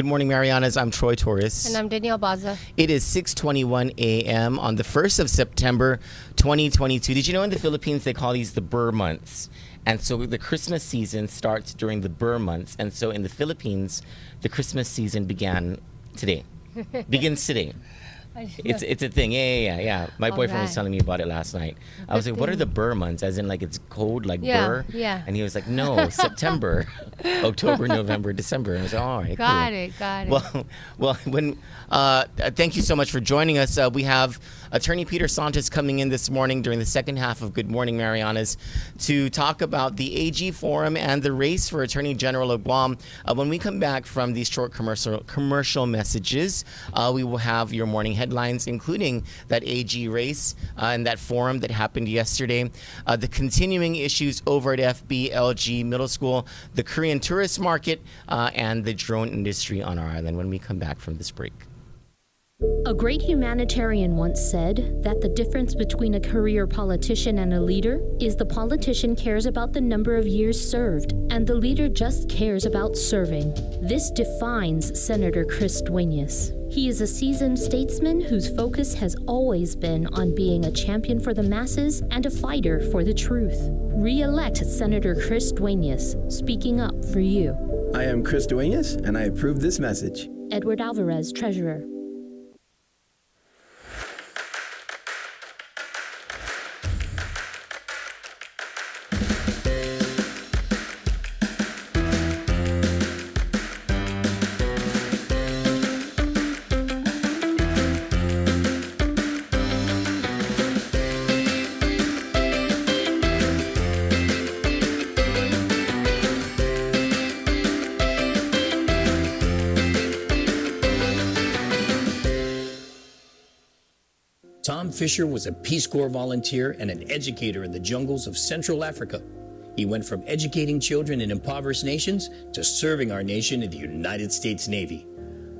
Good Morning Marianas. I'm Troy Torres. And I'm Danielle Baza. It is 6:21 a.m. on the 1st of September, 2022. Did you know in the Philippines they call these the Burr months? And so the Christmas season starts during the Burr months. And so in the Philippines, the Christmas season begins today. It's a thing. Yeah. My boyfriend was telling me about it last night. I was like, what are the Burr months? As in, like, it's cold, like Burr? Yeah. And he was like, no, September, October, November, December. And I was like, all right, Got cool. it. Well, thank you so much for joining us. We have Attorney Peter Santos coming in this morning during the second half of Good Morning Marianas to talk about the AG Forum and the race for Attorney General of Guam. When we come back from these short commercial messages, we will have your morning headlines, including that AG race and that forum that happened yesterday, the continuing issues over at FBLG Middle School, the Korean tourist market, and the drone industry on our island when we come back from this break. A great humanitarian once said that the difference between a career politician and a leader is the politician cares about the number of years served, and the leader just cares about serving. This defines Senator Chris Duenas. He is a seasoned statesman whose focus has always been on being a champion for the masses and a fighter for the truth. Re-elect Senator Chris Duenas, speaking up for you. I am Chris Duenas, and I approve this message. Edward Alvarez, Treasurer. Tom Fisher was a Peace Corps volunteer and an educator in the jungles of Central Africa. He went from educating children in impoverished nations to serving our nation in the United States Navy.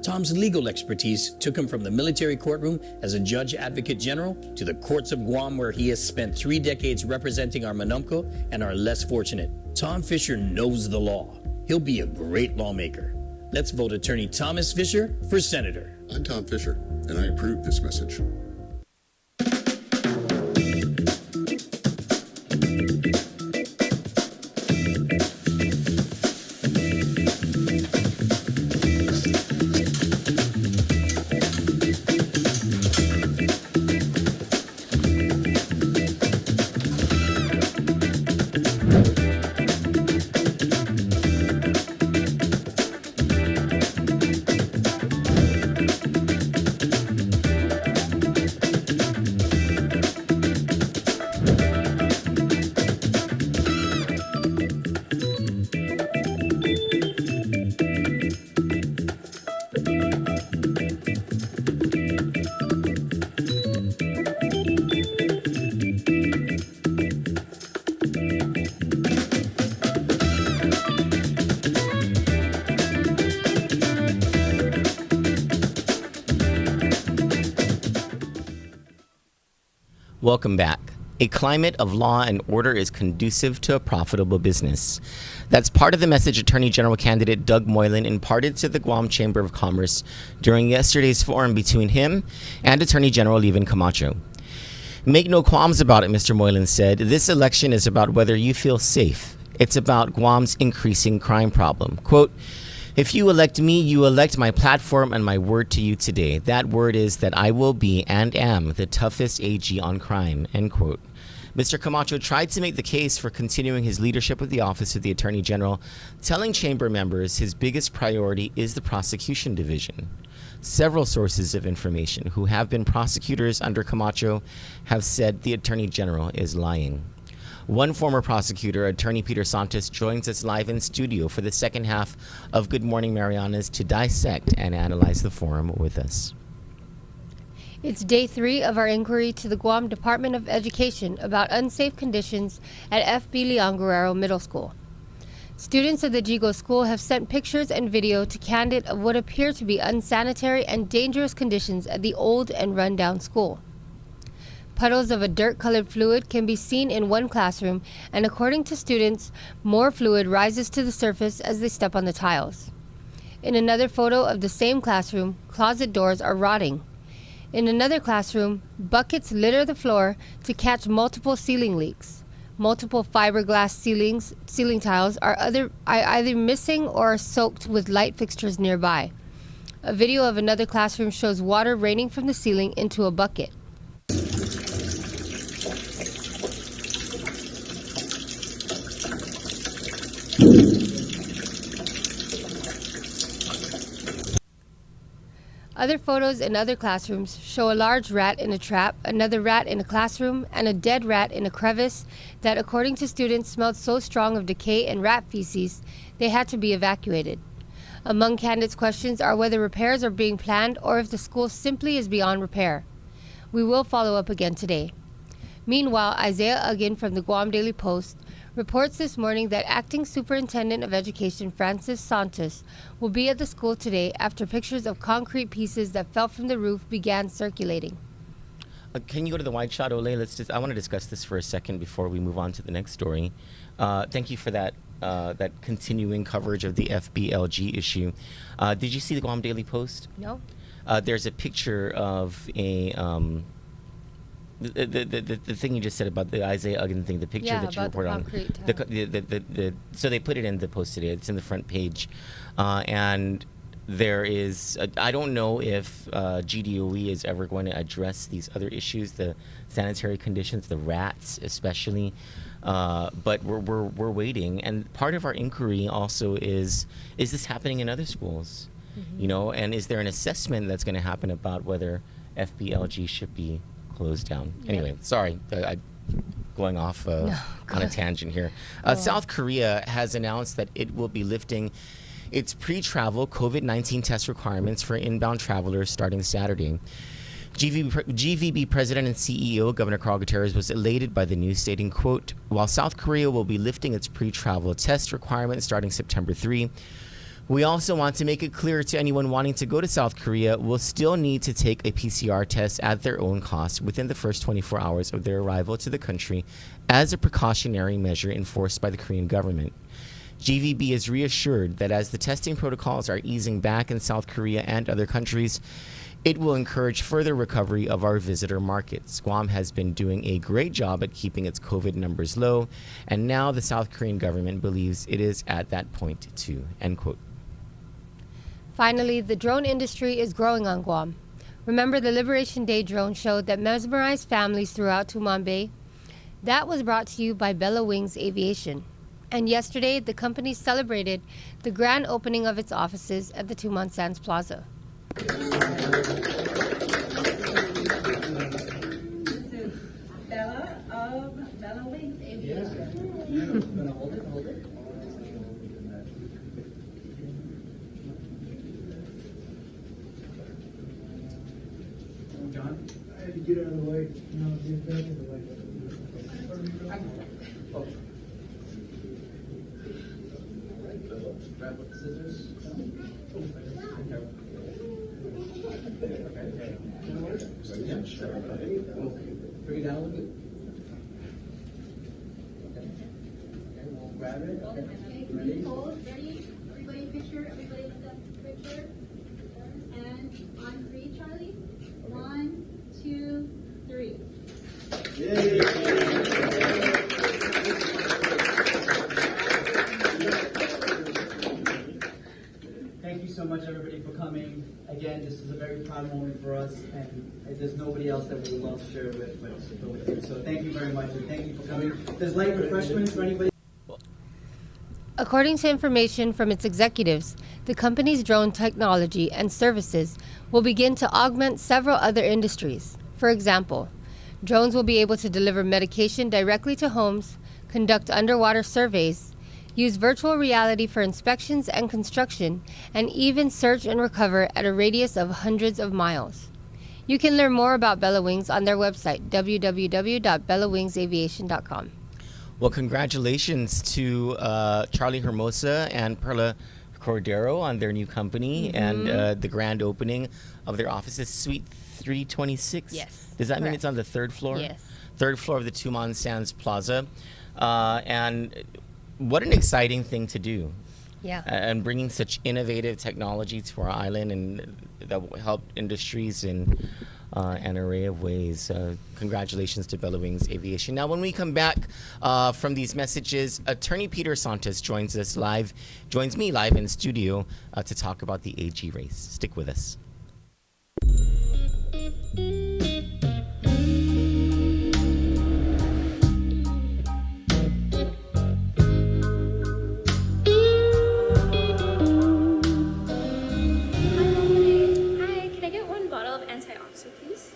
Tom's legal expertise took him from the military courtroom as a judge advocate general to the courts of Guam, where he has spent 3 decades representing our Manumco and our less fortunate. Tom Fisher knows the law. He'll be a great lawmaker. Let's vote Attorney Thomas Fisher for Senator. I'm Tom Fisher, and I approve this message. Welcome back. A climate of law and order is conducive to a profitable business. That's part of the message Attorney General candidate Doug Moylan imparted to the Guam Chamber of Commerce during yesterday's forum between him and Attorney General Leevin Camacho. Make no qualms about it, Mr. Moylan said. This election is about whether you feel safe. It's about Guam's increasing crime problem. Quote, if you elect me, you elect my platform and my word to you today. That word is that I will be and am the toughest AG on crime, end quote. Mr. Camacho tried to make the case for continuing his leadership of the Office of the Attorney General, telling chamber members his biggest priority is the prosecution division. Several sources of information who have been prosecutors under Camacho have said the Attorney General is lying. One former prosecutor, Attorney Peter Santos, joins us live in studio for the second half of Good Morning Marianas to dissect and analyze the forum with us. It's day 3 of our inquiry to the Guam Department of Education about unsafe conditions at FBLG Middle School. Students of the Jigo School have sent pictures and video to Kandit of what appear to be unsanitary and dangerous conditions at the old and run-down school. Puddles of a dirt-colored fluid can be seen in one classroom, and according to students, more fluid rises to the surface as they step on the tiles. In another photo of the same classroom, closet doors are rotting. In another classroom, buckets litter the floor to catch multiple ceiling leaks. Multiple fiberglass ceiling tiles are either missing or are soaked with light fixtures nearby. A video of another classroom shows water raining from the ceiling into a bucket. Other photos in other classrooms show a large rat in a trap, another rat in a classroom, and a dead rat in a crevice that, according to students, smelled so strong of decay and rat feces they had to be evacuated. Among Kandit's questions are whether repairs are being planned or if the school simply is beyond repair. We will follow up again today. Meanwhile, Isaiah Uggan from the Guam Daily Post reports this morning that Acting Superintendent of Education Peter Santos will be at the school today after pictures of concrete pieces that fell from the roof began circulating. Can you go to the wide shot, Ole? I want to discuss this for a second before we move on to the next story. Thank you for that continuing coverage of the FBLG issue. Did you see the Guam Daily Post? No. There's a picture of a the thing you just said about the Isaiah Uggan thing, the picture that you report on. So they put it in the Post today. It's in the front page, and there is I don't know if GDOE is ever going to address these other issues, the sanitary conditions, the rats especially. But we're waiting, and part of our inquiry also is this happening in other schools? Mm-hmm. You know, and is there an assessment that's going to happen about whether FBLG should be closed down? Yep. Anyway, sorry, I'm going off on a tangent here. South Korea has announced that it will be lifting its pre-travel COVID-19 test requirements for inbound travelers starting Saturday. GVB President and CEO Governor Carl Gutierrez was elated by the news, stating, quote, "While South Korea will be lifting its pre-travel test requirements starting September 3, we also want to make it clear to anyone wanting to go to South Korea will still need to take a PCR test at their own cost within the first 24 hours of their arrival to the country as a precautionary measure enforced by the Korean government. GVB is reassured that as the testing protocols are easing back in South Korea and other countries, it will encourage further recovery of our visitor markets. Guam has been doing a great job at keeping its COVID numbers low, and now the South Korean government believes it is at that point too," end quote. Finally, the drone industry is growing on Guam. Remember the Liberation Day drone show that mesmerized families throughout Tumon Bay? That was brought to you by Bella Wings Aviation. And yesterday, the company celebrated the grand opening of its offices at the Tumon Sands Plaza. This is Bella of Bella Wings Aviation. Hold it. John? I had to get out of the way. No, get back in the way. Oh. Grab the scissors. Yeah, sure. Bring it down a little bit. Okay, we'll grab it. Okay. Ready? Hold, ready? Everybody picture, everybody look at the picture. And on three, Charlie. 1, 2, 3. Yay! Thank you so much, everybody, for coming. Again, this is a very proud moment for us, and there's nobody else that we would love to share it with you. So thank you very much, and thank you for coming. There's light refreshments for anybody. According to information from its executives, the company's drone technology and services will begin to augment several other industries. For example, drones will be able to deliver medication directly to homes, conduct underwater surveys, use virtual reality for inspections and construction, and even search and recover at a radius of hundreds of miles. You can learn more about Bella Wings on their website, www.bellawingsaviation.com. Well, congratulations to Charlie Hermosa and Perla Cordero on their new company and the grand opening of their offices, Suite 326. Yes. Does that mean correct. it's on the third floor? Yes. Third floor of the Tumon Sands Plaza. And what an exciting thing to do. Yeah. And bringing such innovative technology to our island, and that will help industries in an array of ways. Congratulations to Bella Wings Aviation. Now, when we come back from these messages, Attorney Peter Santos joins me live in studio to talk about the AG race. Stick with us. Hi, can I get one bottle of antioxidant, please?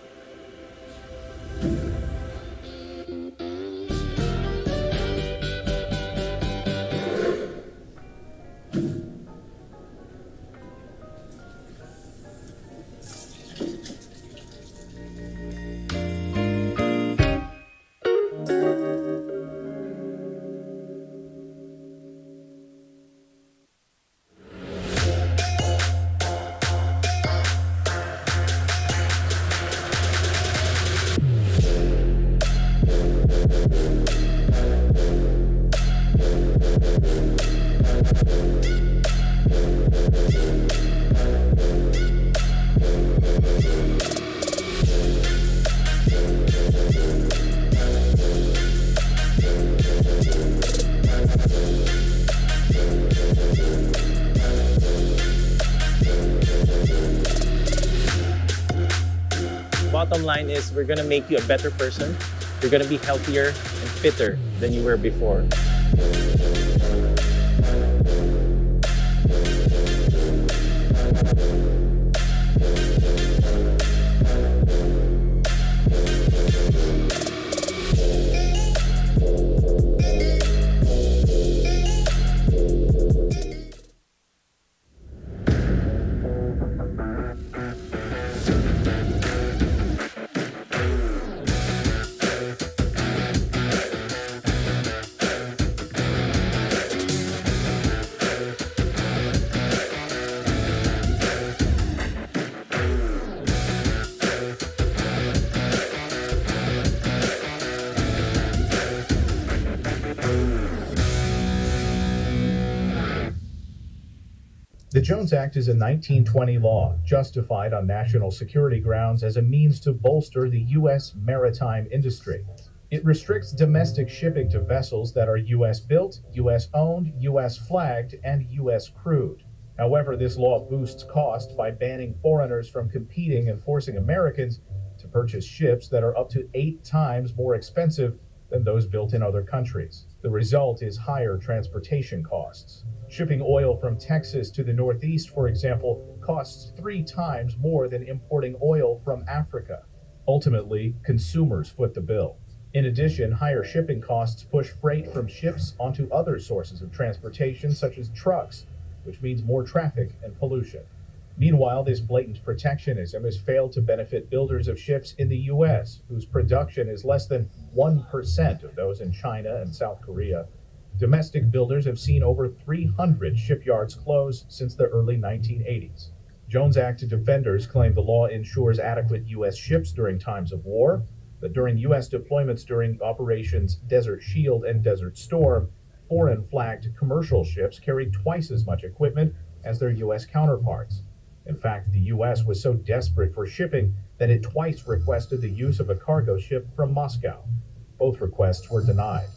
Bottom line is we're gonna make you a better person. You're gonna be healthier and fitter than you were before. The Jones Act is a 1920 law justified on national security grounds as a means to bolster the U.S. maritime industry. It restricts domestic shipping to vessels that are U.S. built, U.S. owned, U.S. flagged, and U.S. crewed. However, this law boosts cost by banning foreigners from competing and forcing Americans to purchase ships that are up to 8 times more expensive than those built in other countries. The result is higher transportation costs. Shipping oil from Texas to the Northeast, for example, costs 3 times more than importing oil from Africa. Ultimately, consumers foot the bill. In addition, higher shipping costs push freight from ships onto other sources of transportation, such as trucks, which means more traffic and pollution. Meanwhile, this blatant protectionism has failed to benefit builders of ships in the U.S., whose production is less than 1% of those in China and South Korea. Domestic builders have seen over 300 shipyards close since the early 1980s. Jones Act defenders claim the law ensures adequate U.S. ships during times of war, but during U.S. deployments during Operations Desert Shield and Desert Storm, foreign flagged commercial ships carried twice as much equipment as their U.S. counterparts. In fact, the U.S. was so desperate for shipping that it twice requested the use of a cargo ship from Moscow. Both requests were denied.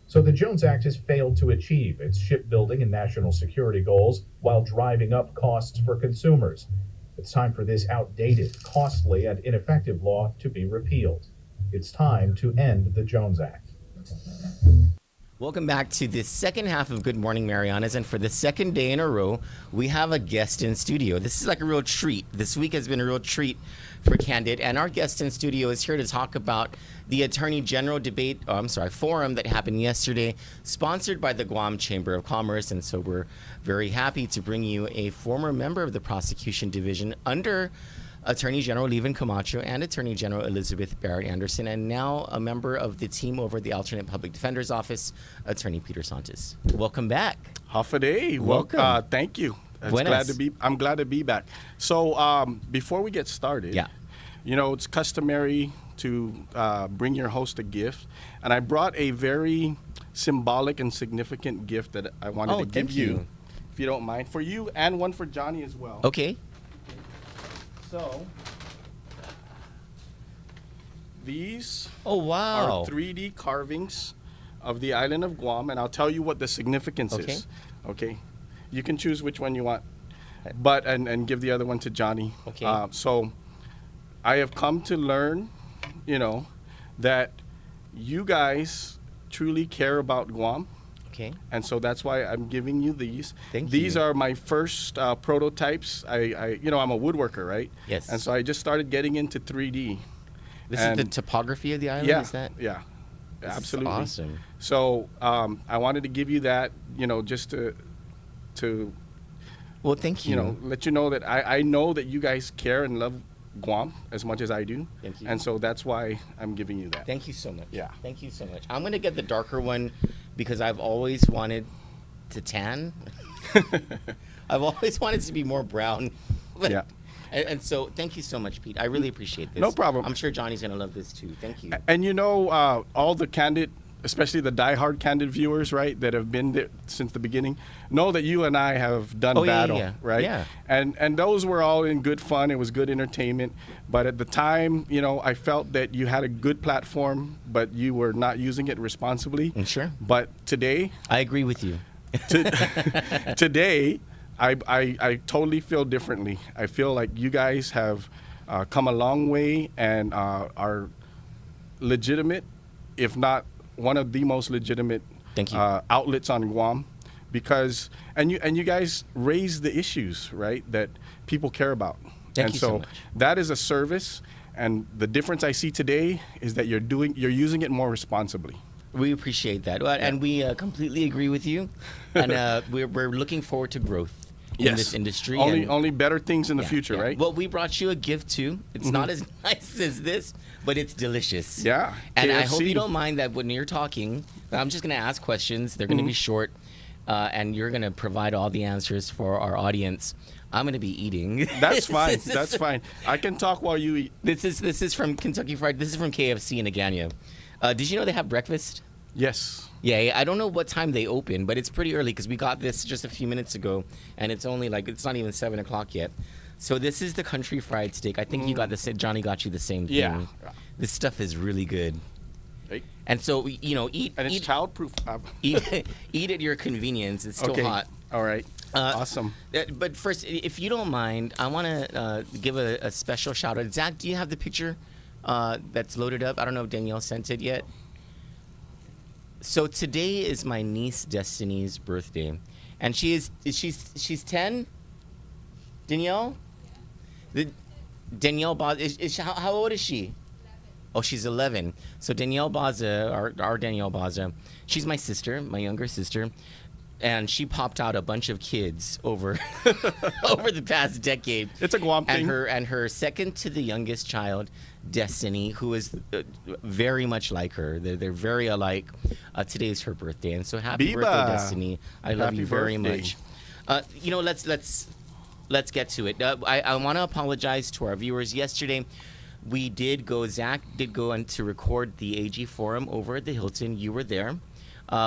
So the Jones Act has failed to achieve its shipbuilding and national security goals while driving up costs for consumers. It's time for this outdated, costly, and ineffective law to be repealed. It's time to end the Jones Act. Welcome back to the second half of Good Morning Marianas, and for the second day in a row, we have a guest in studio. This is like a real treat. This week has been a real treat for Kandit, and our guest in studio is here to talk about the Attorney General forum that happened yesterday, sponsored by the Guam Chamber of Commerce, and so we're very happy to bring you a former member of the prosecution division under Attorney General Leevin Camacho and Attorney General Elizabeth Barrett Anderson, and now a member of the team over the Alternate Public Defender's Office, Attorney Peter Santos. Welcome back. Half a day. Welcome. Thank you. I'm glad to be back. So before we get started, it's customary to bring your host a gift, and I brought a very symbolic and significant gift that I wanted to give you. if you don't mind, for you and one for Johnny as well. Okay. So these wow. are 3D carvings of the island of Guam, and I'll tell you what the significance is. Okay. You can choose which one you want, but and give the other one to Johnny. Okay. So I have come to learn, that you guys truly care about Guam. Okay. And so that's why I'm giving you these. Thank these you. are my first prototypes. I'm a woodworker, right? Yes. And so I just started getting into 3D. This is the topography of the island, yeah, is that? Yeah, this absolutely. Is awesome. So I wanted to give you that, just to well, thank you. Let you know that I know that you guys care and love Guam as much as I do. Thank you. And so that's why I'm giving you that. Thank you so much. Yeah. Thank you so much. I'm going to get the darker one because I've always wanted to tan. I've always wanted to be more brown. Yeah. And so thank you so much, Pete. I really appreciate this. No problem. I'm sure Johnny's going to love this too. Thank you. And all the Kandit, especially the diehard Kandit viewers, right, that have been there since the beginning, know that you and I have done battle, right? Yeah. And those were all in good fun. It was good entertainment. But at the time, I felt that you had a good platform, but you were not using it responsibly. Sure. But today, I agree with you. Today, I totally feel differently. I feel like you guys have come a long way and are legitimate, if not one of the most legitimate outlets on Guam, because you guys raise the issues, right, that people care about. Thank you so much. That is a service, and the difference I see today is that you're using it more responsibly. We appreciate that, and we completely agree with you, and we're looking forward to growth in this industry. Only better things in the future, right? Well, we brought you a gift too. It's not as nice as this, but it's delicious. Yeah. And KFC. I hope you don't mind that when you're talking, I'm just going to ask questions. They're going to be short, and you're going to provide all the answers for our audience. I'm going to be eating. That's fine. That's fine. I can talk while you eat. This is from Kentucky Fried. This is from KFC in Agania. Did you know they have breakfast? Yes. Yeah, I don't know what time they open, but it's pretty early because we got this just a few minutes ago, and it's only it's not even 7 o'clock yet. So this is the country fried steak. I think you got Johnny got you the same thing. Yeah. This stuff is really good. Right. And so eat. And it's childproof. Eat at your convenience. It's still hot. All right. Awesome. But first, if you don't mind, I want to give a special shout out. Zach, do you have the picture that's loaded up? I don't know if Danielle sent it yet. So today is my niece Destiny's birthday, and she's 10. Danielle, Danielle Baza how old is she? 11. Oh, she's 11. So Danielle Baza, our Danielle Baza, she's my sister, my younger sister, and she popped out a bunch of kids over over the past decade. It's a Guam thing. And her second to the youngest child, Destiny, who is very much like her. They're very alike. Today is her birthday, and so happy birthday, Destiny! I love you very much. Let's get to it. I want to apologize to our viewers. Yesterday, Zach did go on to record the AG Forum over at the Hilton. You were there.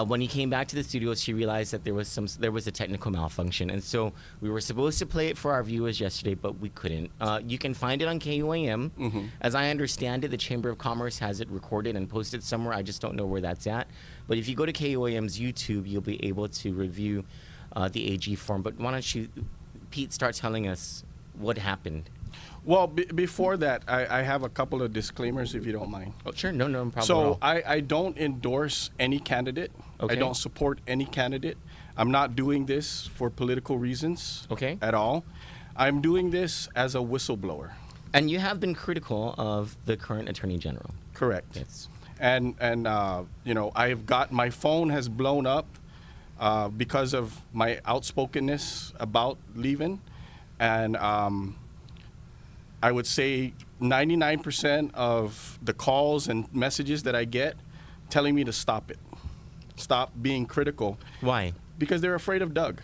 When he came back to the studio, she realized that there was a technical malfunction, and so we were supposed to play it for our viewers yesterday, but we couldn't. You can find it on KUAM. As I understand it, the Chamber of Commerce has it recorded and posted somewhere. I just don't know where that's at. But if you go to KUAM's YouTube, you'll be able to review the AG Forum. But why don't you, Pete, start telling us what happened? Well, before that, I have a couple of disclaimers, if you don't mind. Oh, sure, no problem. So I don't endorse any candidate. Okay. I don't support any candidate. I'm not doing this for political reasons at all. I'm doing this as a whistleblower. And you have been critical of the current Attorney General. Correct. Yes. And my phone has blown up because of my outspokenness about Leevin. And I would say 99% of the calls and messages that I get telling me to stop it. Stop being critical. Why? Because they're afraid of Doug.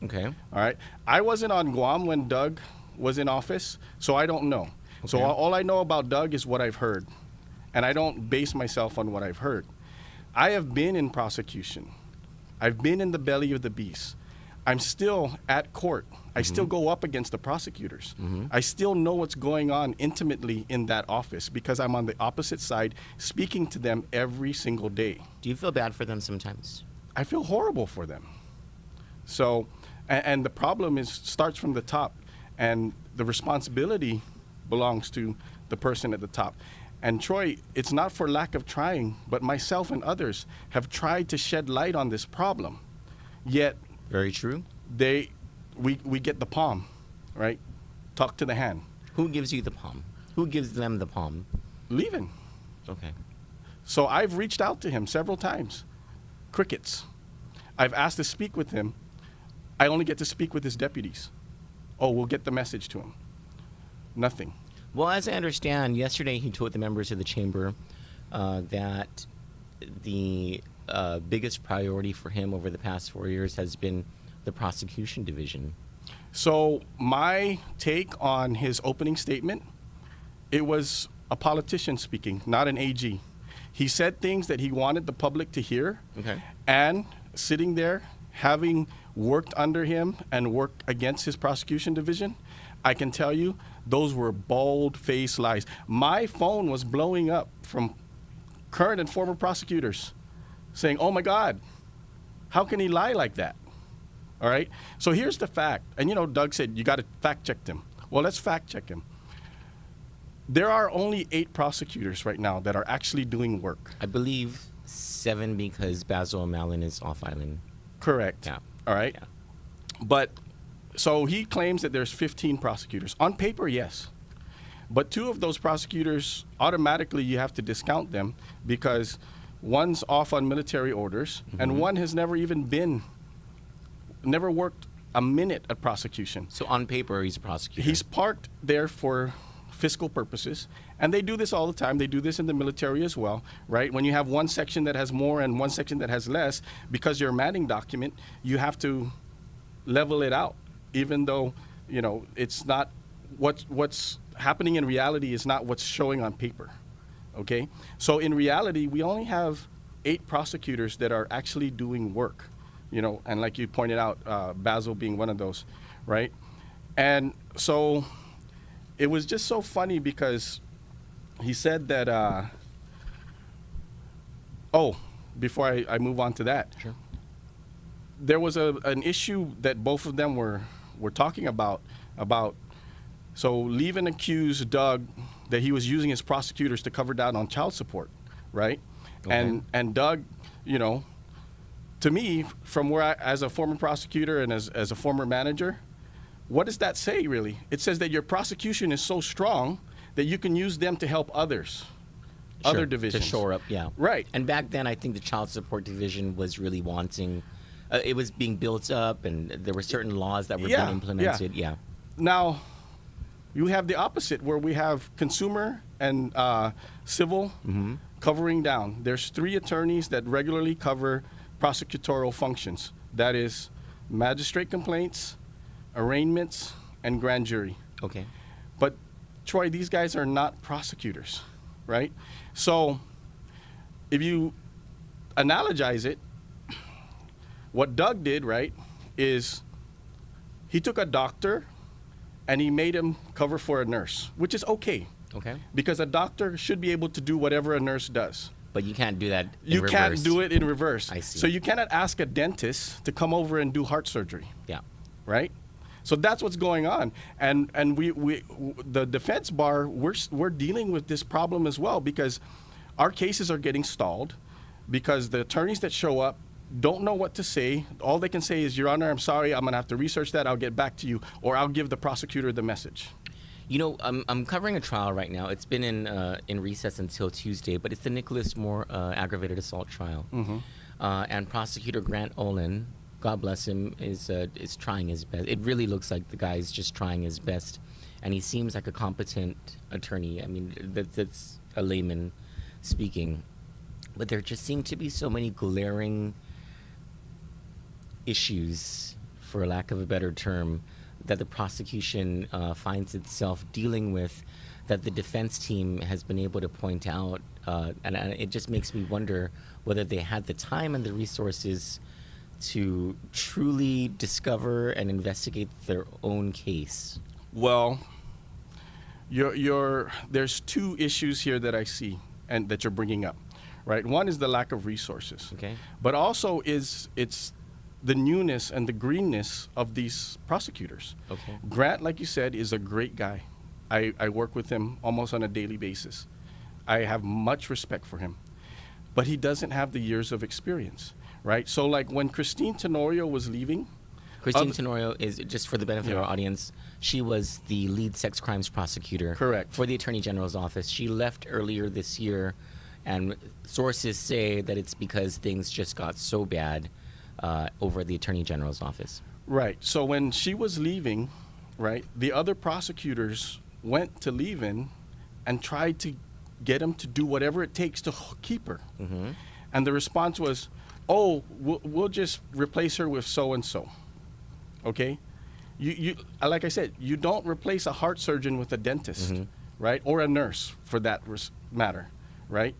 Okay. All right. I wasn't on Guam when Doug was in office, so I don't know. Okay. So all I know about Doug is what I've heard, and I don't base myself on what I've heard. I have been in prosecution. I've been in the belly of the beast. I'm still at court. I still go up against the prosecutors. I still know what's going on intimately in that office because I'm on the opposite side speaking to them every single day. Do you feel bad for them sometimes? I feel horrible for them. So, and the problem starts from the top, and the responsibility belongs to the person at the top. And Troy, it's not for lack of trying, but myself and others have tried to shed light on this problem. Yet, very true. We get the palm, right? Talk to the hand. Who gives you the palm? Who gives them the palm? Leevin. Okay. So I've reached out to him several times. Crickets. I've asked to speak with him. I only get to speak with his deputies. Oh, we'll get the message to him. Nothing. Well, as I understand, yesterday he told the members of the chamber that the biggest priority for him over the past 4 years has been the prosecution division. So my take on his opening statement, it was a politician speaking, not an AG. He said things that he wanted the public to hear. Okay. And sitting there, having worked under him and worked against his prosecution division, I can tell you those were bold-faced lies. My phone was blowing up from current and former prosecutors saying, oh my God, how can he lie like that? All right. So here's the fact. And you know, Doug said you got to fact check him. Well, let's fact check him. There are only 8 prosecutors right now that are actually doing work. I believe 7 because Basil O'Malley is off island. Correct. Yeah. All right. Yeah. But so he claims that there's 15 prosecutors. On paper, yes. But 2 of those prosecutors, automatically you have to discount them because one's off on military orders and one has never worked a minute at prosecution. So on paper, he's a prosecutor. He's parked there for fiscal purposes, and they do this all the time. They do this in the military as well, right? When you have one section that has more and one section that has less, because your Manning document, you have to level it out, even though, you know, it's not what's happening in reality is not what's showing on paper, okay? So in reality, we only have 8 prosecutors that are actually doing work, you know, and like you pointed out, Basil being one of those, right? And so it was just so funny because he said that, before I move on to that, sure. There was an issue that both of them were talking about, so Leevin accused Doug that he was using his prosecutors to cover down on child support, right? Okay. And Doug, you know, to me, from where as a former prosecutor and as a former manager, what does that say, really? It says that your prosecution is so strong that you can use them to help others, other divisions. To shore up, yeah. Right. And back then, I think the child support division was really wanting, it was being built up, and there were certain laws that were being implemented. Yeah. Now, you have the opposite, where we have consumer and civil covering down. There's 3 attorneys that regularly cover prosecutorial functions. That is magistrate complaints, arraignments, and grand jury. Okay. But Troy, these guys are not prosecutors, right? So if you analogize it, what Doug did, right, is he took a doctor and he made him cover for a nurse, which is okay. Okay. Because a doctor should be able to do whatever a nurse does. But you can't do that in You reverse. can't do it in reverse. I see. So you cannot ask a dentist to come over and do heart surgery. Yeah. Right? So that's what's going on. And we the defense bar, we're dealing with this problem as well because our cases are getting stalled because the attorneys that show up don't know what to say. All they can say is, Your Honor, I'm sorry, I'm going to have to research that. I'll get back to you, or I'll give the prosecutor the message. You know, I'm covering a trial right now. It's been in recess until Tuesday, but it's the Nicholas Moore aggravated assault trial. And Prosecutor Grant Olin, God bless him, is trying his best. It really looks like the guy's just trying his best, and he seems like a competent attorney. I mean, that's a layman speaking. But there just seem to be so many glaring issues, for lack of a better term, that the prosecution finds itself dealing with, that the defense team has been able to point out, and it just makes me wonder whether they had the time and the resources to truly discover and investigate their own case? Well, there's two issues here that I see and that you're bringing up, right? One is the lack of resources, Okay. but also it's the newness and the greenness of these prosecutors. Okay. Grant, like you said, is a great guy. I work with him almost on a daily basis. I have much respect for him, but he doesn't have the years of experience, right? So like when Christine Tenorio was leaving, Christine Tenorio is, just for the benefit of our audience, she was the lead sex crimes prosecutor. Correct. For the Attorney General's office. She left earlier this year, and sources say that it's because things just got so bad over at the Attorney General's office. Right. So when she was leaving, right, the other prosecutors went to Leevin and tried to get him to do whatever it takes to keep her. Mm-hmm. And the response was, oh, we'll just replace her with so-and-so. Okay? You like I said, you don't replace a heart surgeon with a dentist, Mm-hmm. right? Or a nurse, for that matter, right?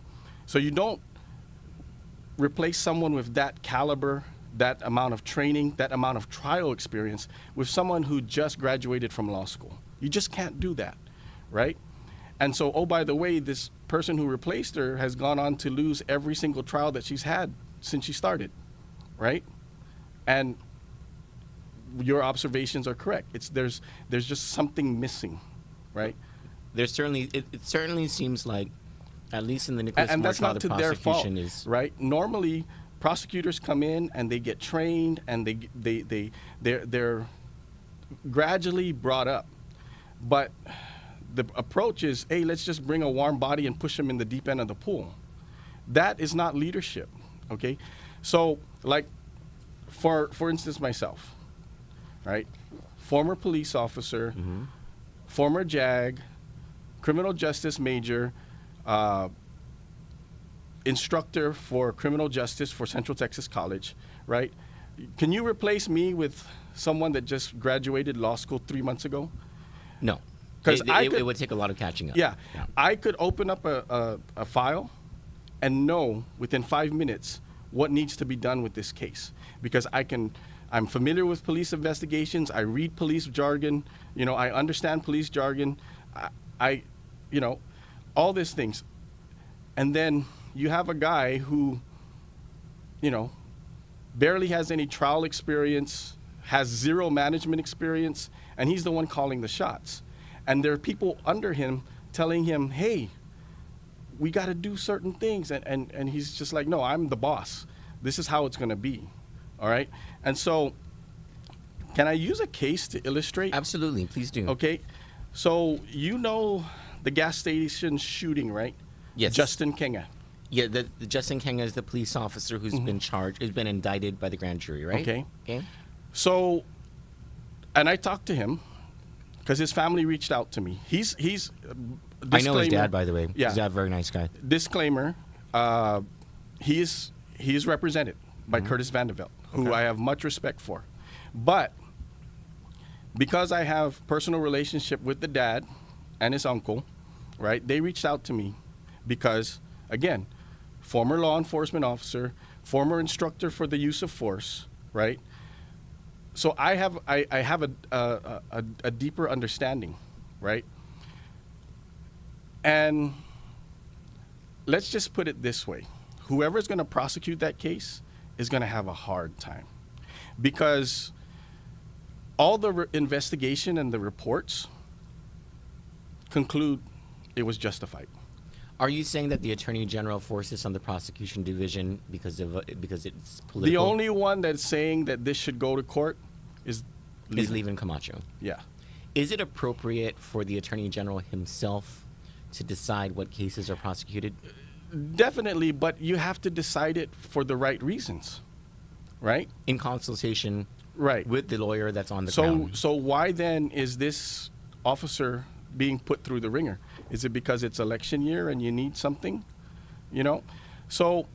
So you don't replace someone with that caliber, that amount of training, that amount of trial experience with someone who just graduated from law school. You just can't do that, right? And so, oh, by the way, this person who replaced her has gone on to lose every single trial that she's had since she started, right? And your observations are correct. There's just something missing, right? There's certainly, it certainly seems like, at least in the Nicholas And Moore that's trial, not the to their fault, prosecution is right? Normally, prosecutors come in and they get trained and they're gradually brought up. But the approach is, hey, let's just bring a warm body and push them in the deep end of the pool. That is not leadership, okay? So, like, for instance, myself, right? Former police officer, former JAG, criminal justice major, instructor for criminal justice for Central Texas College, right? Can you replace me with someone that just graduated law school 3 months ago? no. Because It would take a lot of catching up. Yeah, I could open up a file and know within 5 minutes what needs to be done with this case, because I'm familiar with police investigations. I read police jargon. You know, I understand police jargon. I you know, all these things. And then you have a guy who, you know, barely has any trial experience, has zero management experience, and he's the one calling the shots. And there are people under him telling him, hey, we got to do certain things. And he's just like, no, I'm the boss. This is how it's going to be. All right? And so, can I use a case to illustrate? Absolutely, please do. Okay. So, you know the gas station shooting, right? Yes. Justin Kenga. Yeah, the Justin Kenga is the police officer who's been charged, who's been indicted by the grand jury, right? Okay. Okay. So, and I talked to him because his family reached out to me. He's I know his dad, by the way. Yeah. His dad, very nice guy. Disclaimer, he is represented by Curtis Vandeveld, who I have much respect for. But because I have personal relationship with the dad and his uncle, right, they reached out to me because, again, former law enforcement officer, former instructor for the use of force, right? So I have a deeper understanding, right? And let's just put it this way. Whoever's going to prosecute that case is going to have a hard time, because all the investigation and the reports conclude it was justified. Are you saying that the Attorney General forced this on the prosecution division because it's political? The only one that's saying that this should go to court is Leevin Camacho. Yeah. Is it appropriate for the Attorney General himself to decide what cases are prosecuted? Definitely, but you have to decide it for the right reasons, right? In consultation right. with the lawyer that's on the ground. So why then is this officer being put through the ringer? Is it because it's election year and you need something? You know? So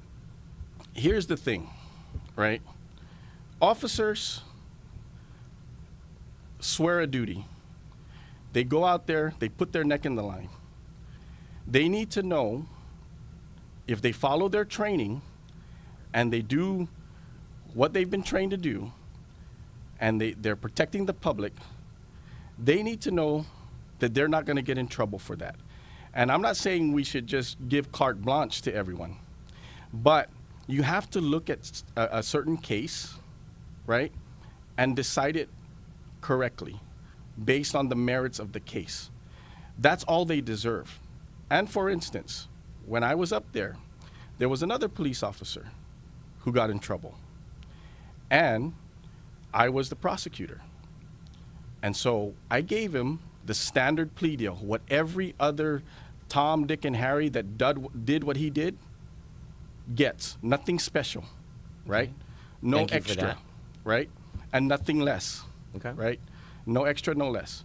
here's the thing, right? Officers swear a duty. They go out there, they put their neck in the line. They need to know if they follow their training and they do what they've been trained to do, and they're protecting the public, they need to know that they're not going to get in trouble for that. And I'm not saying we should just give carte blanche to everyone, but you have to look at a certain case, right, and decide it correctly based on the merits of the case. That's all they deserve. And for instance, when I was up there was another police officer who got in trouble. And I was the prosecutor. And so I gave him the standard plea deal, what every other Tom, Dick, and Harry that did what he did gets. Nothing special, right? No Thank you for extra, that. right? And nothing less, Okay. right? No extra, no less.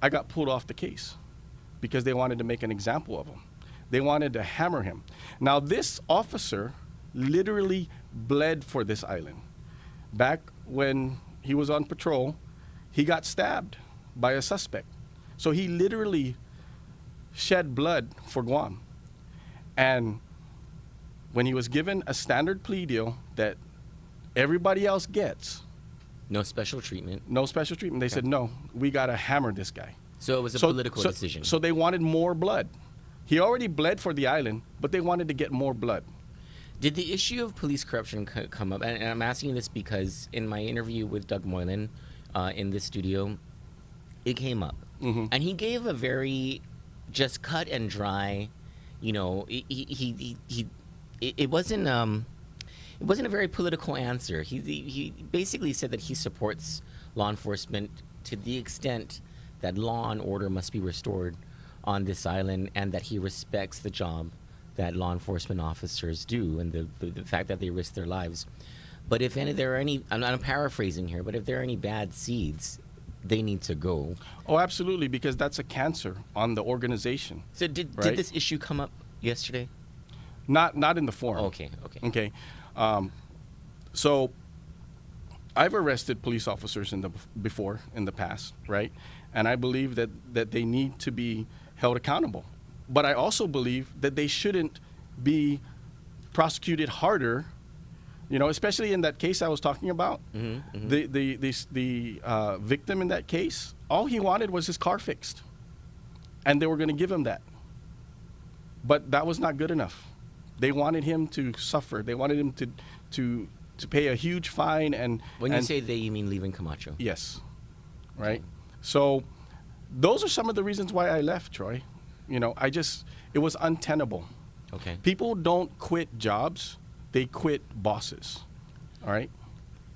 I got pulled off the case because they wanted to make an example of him. They wanted to hammer him. Now, this officer literally bled for this island. Back when he was on patrol, he got stabbed by a suspect. So he literally shed blood for Guam. And when he was given a standard plea deal that everybody else gets, No special treatment. no special treatment, they said, no, we got to hammer this guy. So it was a political decision. So they wanted more blood. He already bled for the island, but they wanted to get more blood. Did the issue of police corruption come up? And I'm asking this because in my interview with Doug Moylan in the studio, it came up. Mm-hmm. And he gave a very just cut and dry, you know, it wasn't a very political answer. He basically said that he supports law enforcement to the extent that law and order must be restored on this island, and that he respects the job that law enforcement officers do and the fact that they risk their lives. But if there are any, I'm paraphrasing here, but if there are any bad seeds, they need to go. Oh, absolutely, because that's a cancer on the organization. So did this issue come up yesterday? Not in the forum. Okay. Okay. So I've arrested police officers before in the past, right? And I believe that they need to be held accountable. But I also believe that they shouldn't be prosecuted harder, you know, especially in that case I was talking about. Mm-hmm. The victim in that case, all he wanted was his car fixed. And they were going to give him that. But that was not good enough. They wanted him to suffer. They wanted him to pay a huge fine. And when you say they, you mean Leevin Camacho? Yes. Right? So those are some of the reasons why I left, Troy. You know, it was untenable. Okay. People don't quit jobs, they quit bosses. All right?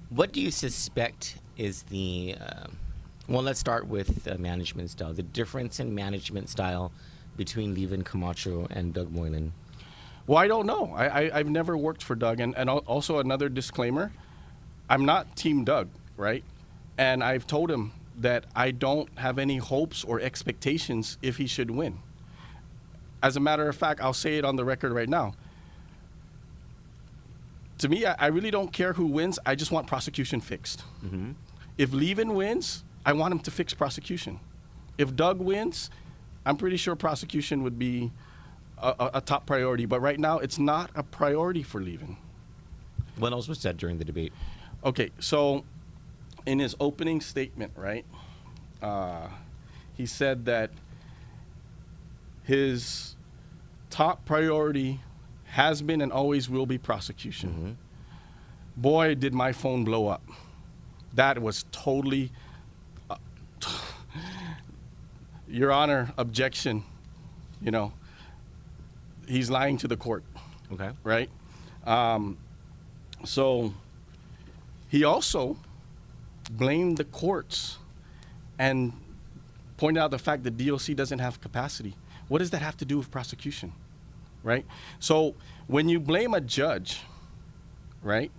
What do you suspect is the, well, let's start with management style. The difference in management style between Leevin Camacho and Doug Moylan. Well, I don't know. I've never worked for Doug. And also another disclaimer, I'm not Team Doug, right? And I've told him that I don't have any hopes or expectations if he should win. As a matter of fact, I'll say it on the record right now. To me, I really don't care who wins. I just want prosecution fixed. Mm-hmm. If Leevin wins, I want him to fix prosecution. If Doug wins, I'm pretty sure prosecution would be a top priority. But right now, it's not a priority for Leevin. What else was said during the debate? Okay, so in his opening statement, right, he said that his top priority has been and always will be prosecution. Mm-hmm. Boy, did my phone blow up. That was totally, Your Honor, objection. You know, he's lying to the court. Okay. Right? So he also blamed the courts and pointed out the fact that DOC doesn't have capacity. What does that have to do with prosecution, right? So when you blame a judge, right,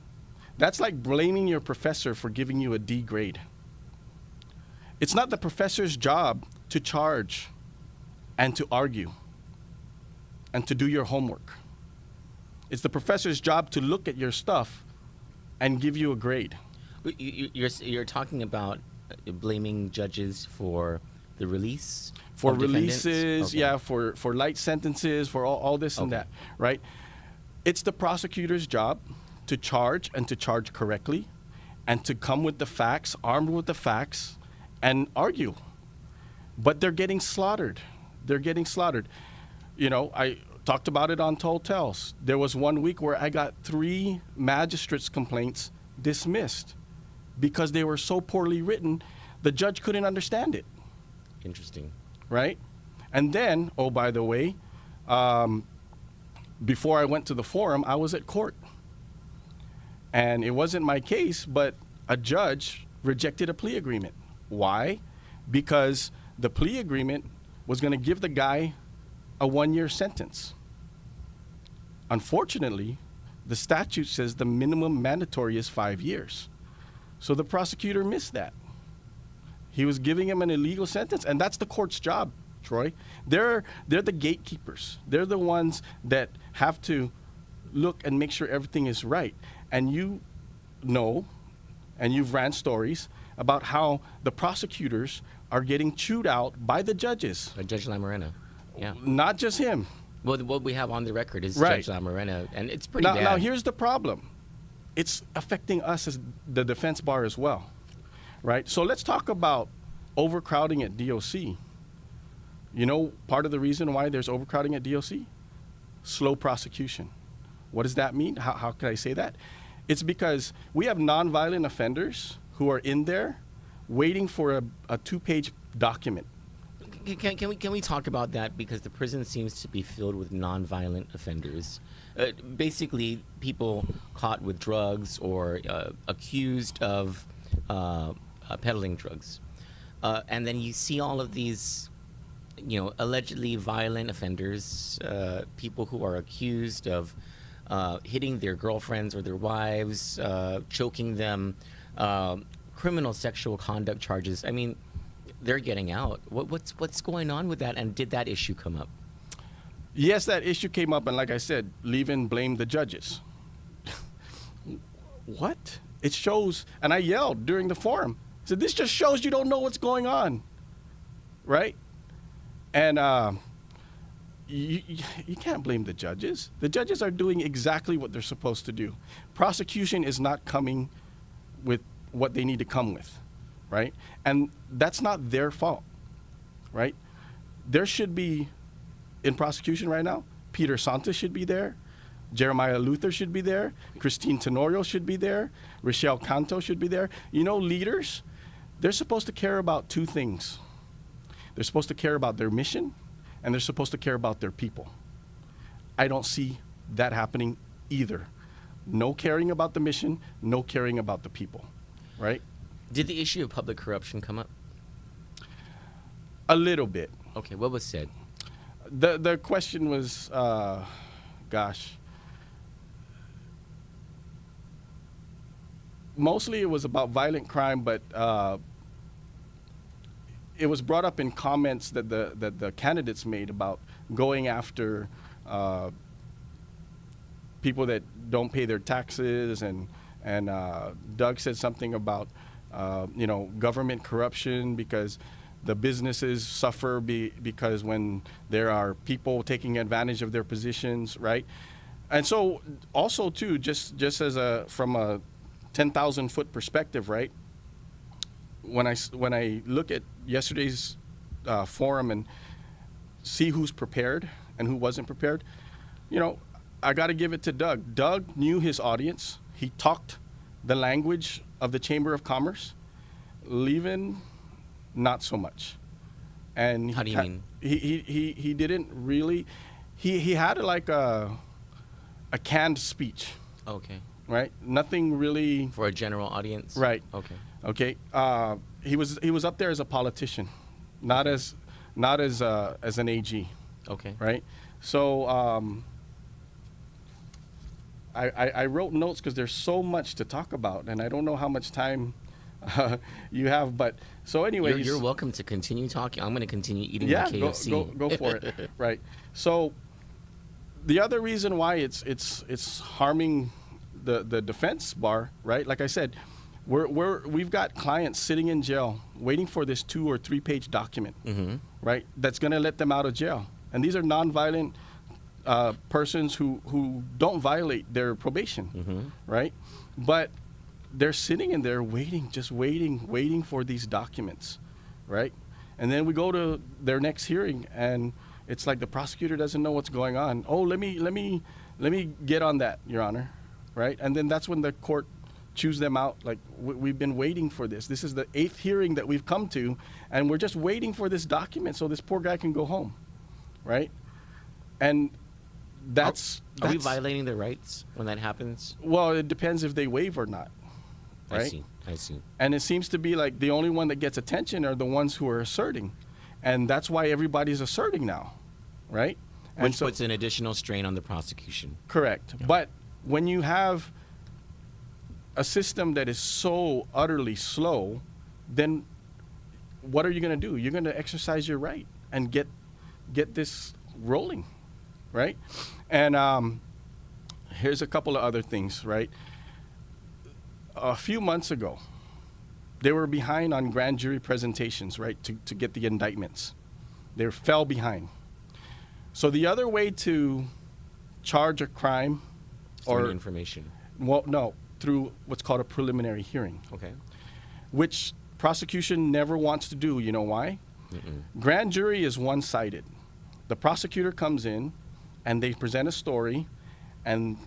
that's like blaming your professor for giving you a D grade. It's not the professor's job to charge and to argue and to do your homework. It's the professor's job to look at your stuff and give you a grade. You're talking about blaming judges for the release? For of releases, okay. yeah, for light sentences, for all this and that, right? It's the prosecutor's job to charge and to charge correctly and to come with the facts, armed with the facts, and argue. But they're getting slaughtered. They're getting slaughtered. You know, I talked about it on Told Tales. There was 1 week where I got 3 magistrates' complaints dismissed because they were so poorly written, the judge couldn't understand it. Interesting. Right? And then, oh, by the way, before I went to the forum, I was at court. And it wasn't my case, but a judge rejected a plea agreement. Why? Because the plea agreement was going to give the guy a 1-year sentence. Unfortunately, the statute says the minimum mandatory is 5 years. So the prosecutor missed that. He was giving him an illegal sentence, and that's the court's job, Troy. They're the gatekeepers. They're the ones that have to look and make sure everything is right. And you know, and you've ran stories about how the prosecutors are getting chewed out by the judges. By Judge Lamarena. Yeah. Not just him. Well, what we have on the record is Right. Judge Lamarena, and it's pretty Now, bad. now, here's the problem. It's affecting us as the defense bar as well, right? So let's talk about overcrowding at DOC. You know, part of the reason why there's overcrowding at DOC? Slow prosecution. What does that mean? How can I say that? It's because we have nonviolent offenders who are in there waiting for a 2-page document. Can we talk about that? Because the prison seems to be filled with nonviolent offenders. Basically, people caught with drugs or accused of peddling drugs. And then you see all of these, you know, allegedly violent offenders, people who are accused of hitting their girlfriends or their wives, choking them, criminal sexual conduct charges. I mean, they're getting out. What's going on with that? And did that issue come up? Yes, that issue came up, and like I said, Leevin blamed the judges. What? It shows, and I yelled during the forum, I said, this just shows you don't know what's going on, right? And you can't blame the judges. The judges are doing exactly what they're supposed to do. Prosecution is not coming with what they need to come with, right? And that's not their fault, right? There should be, in prosecution right now, Peter Santos should be there, Jeremiah Luther should be there, Christine Tenorio should be there, Rochelle Canto should be there. You know, leaders, they're supposed to care about 2 things. They're supposed to care about their mission, and they're supposed to care about their people. I don't see that happening either. No caring about the mission, no caring about the people, right? Did the issue of public corruption come up? A little bit. Okay, what was said? The question was, mostly it was about violent crime, but it was brought up in comments that the candidates made about going after people that don't pay their taxes, and Doug said something about government corruption because the businesses suffer because when there are people taking advantage of their positions, right? And so also too, just as from a 10,000-foot perspective, right? When I look at yesterday's forum and see who's prepared and who wasn't prepared, you know, I got to give it to Doug. Doug knew his audience. He talked the language of the Chamber of Commerce. Leevin, not so much. And how do you mean? He didn't really. He had like a canned speech. Okay. Right. Nothing really for a general audience. Right. Okay. Okay. He was up there as a politician, not as an AG. Okay. Right. So I wrote notes because there's so much to talk about, and I don't know how much time you have, but so anyway, you're welcome to continue talking. I'm going to continue eating my KFC. Go for it. Right. So the other reason why it's harming the defense bar, right? Like I said, we've got clients sitting in jail waiting for this 2 or 3 page document, right? That's going to let them out of jail. And these are nonviolent persons who don't violate their probation, right? But they're sitting in there waiting, just waiting for these documents, right? And then we go to their next hearing, and it's like the prosecutor doesn't know what's going on. Oh, let me get on that, Your Honor, right? And then that's when the court chews them out. Like, we've been waiting for this. This is the 8th hearing that we've come to, and we're just waiting for this document so this poor guy can go home, right? And that's Are we violating their rights when that happens? Well, it depends if they waive or not, right? I see. And it seems to be like the only one that gets attention are the ones who are asserting. And that's why everybody's asserting now, right? And Which puts an additional strain on the prosecution. Correct. Yeah. But when you have a system that is so utterly slow, then what are you going to do? You're going to exercise your right and get this rolling, right? And here's a couple of other things, right? A few months ago, they were behind on grand jury presentations, right, to get the indictments. They fell behind. So the other way to charge a crime or information. Well, no, through what's called a preliminary hearing. Okay. Which prosecution never wants to do. You know why? Grand jury is one-sided. The prosecutor comes in and they present a story, and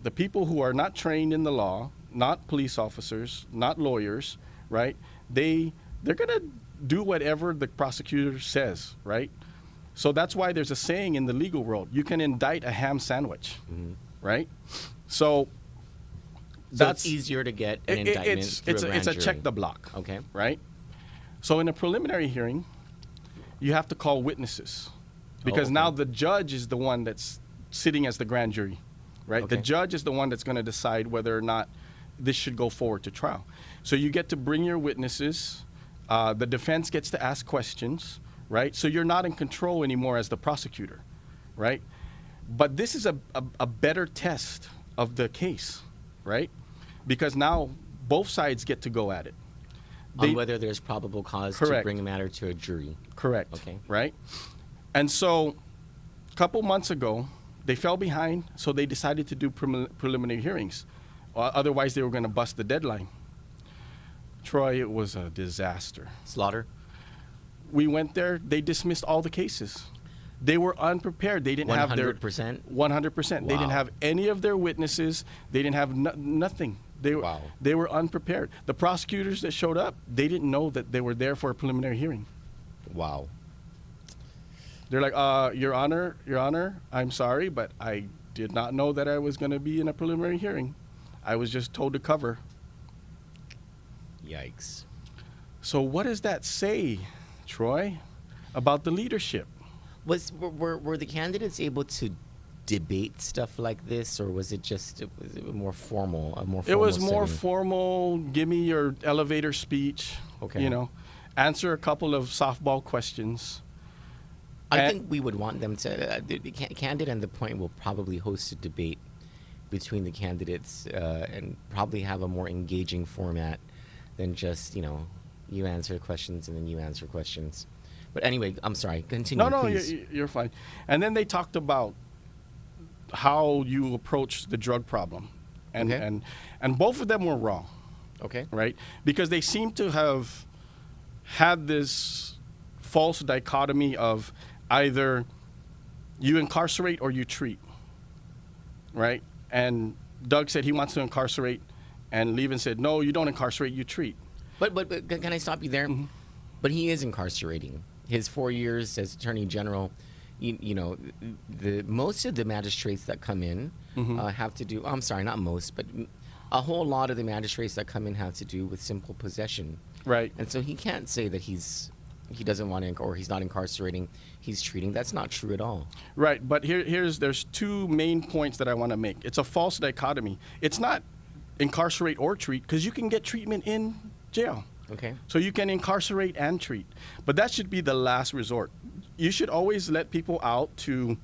the people who are not trained in the law, not police officers, not lawyers, right? They're going to do whatever the prosecutor says, right? So that's why there's a saying in the legal world: you can indict a ham sandwich, right? So that's easier to get an indictment through a grand it's a jury. check the block, Okay. right? So in a preliminary hearing, you have to call witnesses, because now the judge is the one that's sitting as the grand jury, right? Okay. The judge is the one that's going to decide whether or not this should go forward to trial. So you get to bring your witnesses. The defense gets to ask questions, right? So you're not in control anymore as the prosecutor, right? But this is a better test of the case, right? Because now both sides get to go at it. On whether there's probable cause to bring a matter to a jury. Correct. Okay. Right? And so a couple months ago, they fell behind, so they decided to do preliminary hearings. Otherwise, they were going to bust the deadline. Troy, it was a disaster. Slaughter? We went there. They dismissed all the cases. They were unprepared. They didn't have their 100%? 100%. They didn't have any of their witnesses. They didn't have nothing. They were unprepared. The prosecutors that showed up, they didn't know that they were there for a preliminary hearing. Wow. They're like, Your Honor, I'm sorry, but I did not know that I was going to be in a preliminary hearing. I was just told to cover. Yikes. So what does that say, Troy, about the leadership? Were the candidates able to debate stuff like this, or was it more formal? It was more setting? formal. Give me your elevator speech. Okay. You know, answer a couple of softball questions. I think we would want them to. Candid and The Point will probably host a debate between the candidates and probably have a more engaging format than just, you answer questions and then you answer questions. But anyway, I'm sorry. Continue, please. No, you're fine. And then they talked about how you approach the drug problem. And both of them were wrong. Okay. Right? Because they seem to have had this false dichotomy of either you incarcerate or you treat. Right? And Doug said he wants to incarcerate, and Leevin said, no, you don't incarcerate, you treat. But can I stop you there? Mm-hmm. But he is incarcerating. His 4 years as Attorney General, most of the magistrates that come in have to do, I'm sorry, not most, but a whole lot of the magistrates that come in have to do with simple possession. Right. And so he can't say that he doesn't want to, or he's not incarcerating, he's treating. That's not true at all. Right, but there's two main points that I want to make. It's a false dichotomy. It's not incarcerate or treat, because you can get treatment in jail. Okay. So you can incarcerate and treat. But that should be the last resort. You should always let people out to,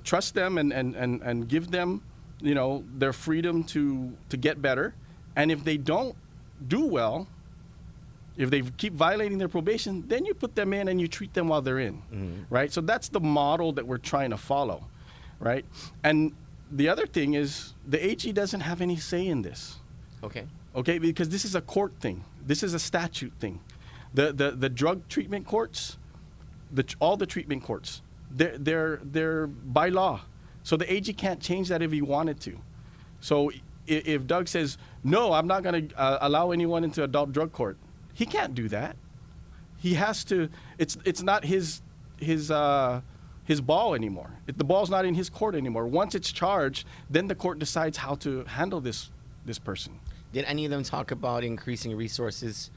trust them and give them, their freedom to get better. And if they don't do well, If they keep violating their probation, then you put them in and you treat them while they're in, right? So that's the model that we're trying to follow, right? And the other thing is the AG doesn't have any say in this. Okay, because this is a court thing. This is a statute thing. The drug treatment courts, all the treatment courts, they're by law. So the AG can't change that if he wanted to. So if Doug says, no, I'm not going to allow anyone into adult drug court, he can't do that. He has to. It's not his ball anymore. The ball's not in his court anymore. Once it's charged, then the court decides how to handle this person. Did any of them talk about increasing resources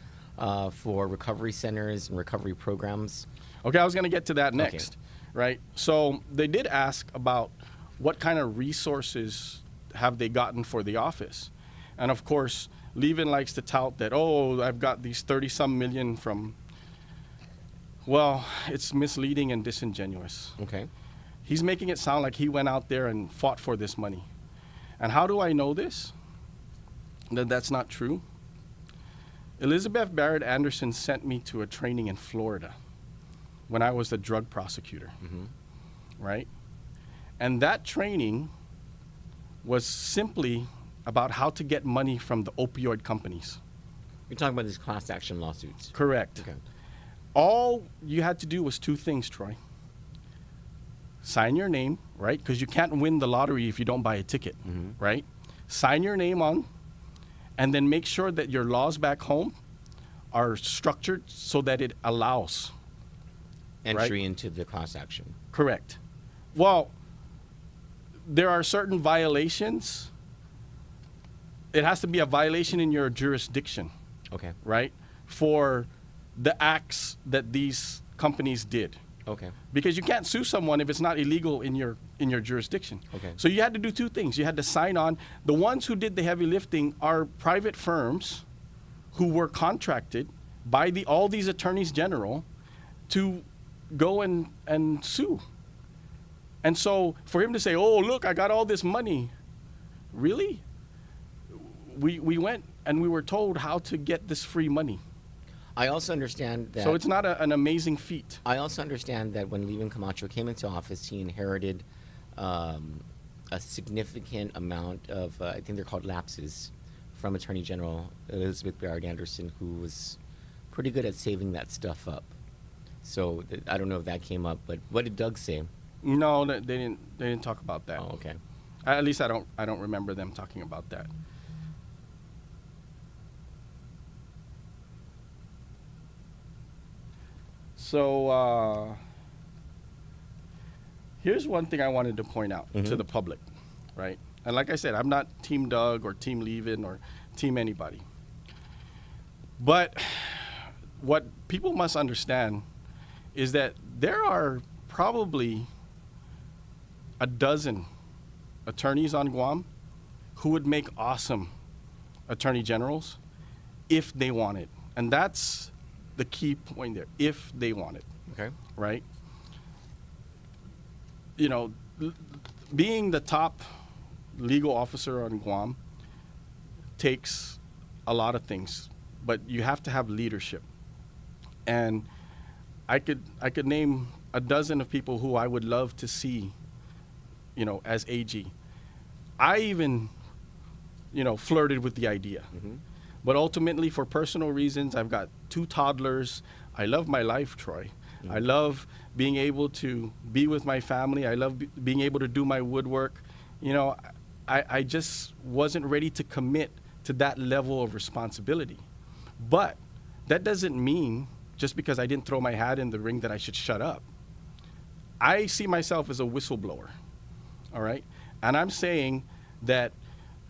for recovery centers and recovery programs? Okay, I was going to get to that next, right? So they did ask about what kind of resources have they gotten for the office. And of course, Leevin likes to tout that, oh, I've got these 30-some million from, well, it's misleading and disingenuous. Okay. He's making it sound like he went out there and fought for this money. And how do I know this? That that's not true? Elizabeth Barrett Anderson sent me to a training in Florida when I was the drug prosecutor, right? And that training was simply about how to get money from the opioid companies. You're talking about these class action lawsuits? Correct. Okay. All you had to do was two things, Troy. Sign your name, right? Because you can't win the lottery if you don't buy a ticket, right? Sign your name on, and then make sure that your laws back home are structured so that it allows entry into the class action. Correct. Well, there are certain violations. It has to be a violation in your jurisdiction. Okay. Right? For the acts that these companies did. Okay. Because you can't sue someone if it's not illegal in your jurisdiction. Okay. So you had to do two things. You had to sign on. The ones who did the heavy lifting are private firms who were contracted by all these attorneys general to go and sue. And so for him to say, oh, look, I got all this money. Really? We went and we were told how to get this free money. I also understand that... So it's not an amazing feat. I also understand that when Leevin Camacho came into office, he inherited a significant amount of, I think they're called lapses, from Attorney General Elizabeth Barrett Anderson, who was pretty good at saving that stuff up. So I don't know if that came up, but what did Doug say? No, they didn't talk about that. Oh, okay. At least I don't remember them talking about that. So here's one thing I wanted to point out to the public, right? And like I said, I'm not Team Doug or Team Leevin or Team anybody. But what people must understand is that there are probably a dozen attorneys on Guam who would make awesome attorney generals if they wanted. And that's the key point there, if they want it. Okay. Right? You know, being the top legal officer on Guam takes a lot of things, but you have to have leadership. And I could name a dozen of people who I would love to see, you know, as AG. I even, you know, flirted with the idea. But ultimately, for personal reasons, I've got 2 toddlers. I love my life, Troy. I love being able to be with my family. I love being able to do my woodwork. You know, I just wasn't ready to commit to that level of responsibility. But that doesn't mean just because I didn't throw my hat in the ring that I should shut up. I see myself as a whistleblower, all right? And I'm saying that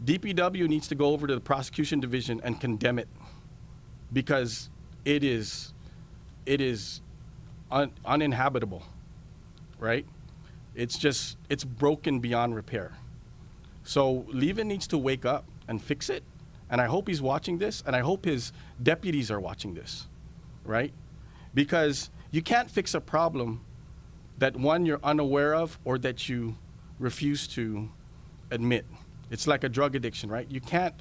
DPW needs to go over to the prosecution division and condemn it because it is uninhabitable, right? It's broken beyond repair. So Leevin needs to wake up and fix it. And I hope he's watching this, and I hope his deputies are watching this, right? Because you can't fix a problem that, one, you're unaware of or that you refuse to admit. It's like a drug addiction, right? You can't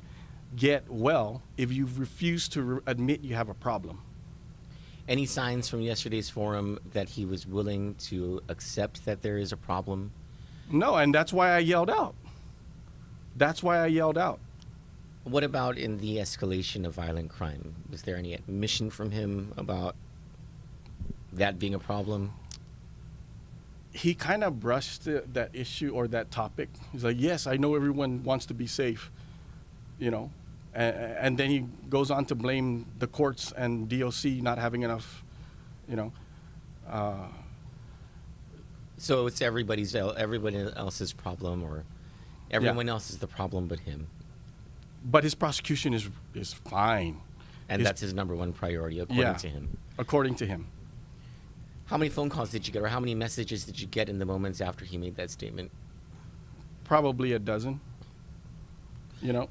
get well if you refuse to admit you have a problem. Any signs from yesterday's forum that he was willing to accept that there is a problem? No, and that's why I yelled out. That's why I yelled out. What about in the escalation of violent crime? Was there any admission from him about that being a problem? He kind of brushed that issue or that topic. He's like, yes, I know everyone wants to be safe, and then he goes on to blame the courts and DOC not having enough, So it's everybody else's problem, or everyone else is the problem but him. But his prosecution is fine. And that's his number one priority, according to him. According to him. How many phone calls did you get, or how many messages did you get in the moments after he made that statement? Probably a dozen.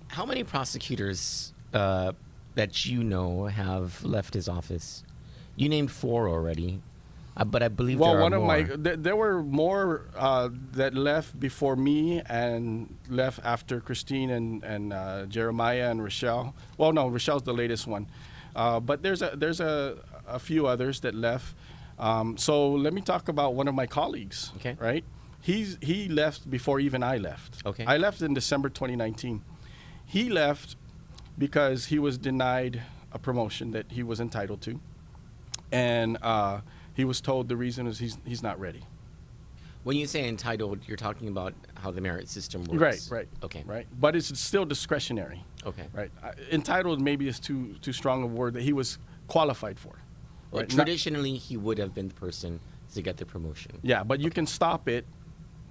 How many prosecutors that you know have left his office? You named 4 already, but I believe there are more. There were more that left before me and left after Christine and Jeremiah and Rochelle. Well, no, Rochelle's the latest one, but there's a few others that left. So let me talk about one of my colleagues. Okay. Right. He left before even I left. Okay. I left in December 2019. He left because he was denied a promotion that he was entitled to, and he was told the reason is he's not ready. When you say entitled, you're talking about how the merit system works. Right. Okay. Right. But it's still discretionary. Okay. Right. Entitled maybe is too strong a word that he was qualified for. Well, right? Traditionally, he would have been the person to get the promotion. Yeah, but you can stop it,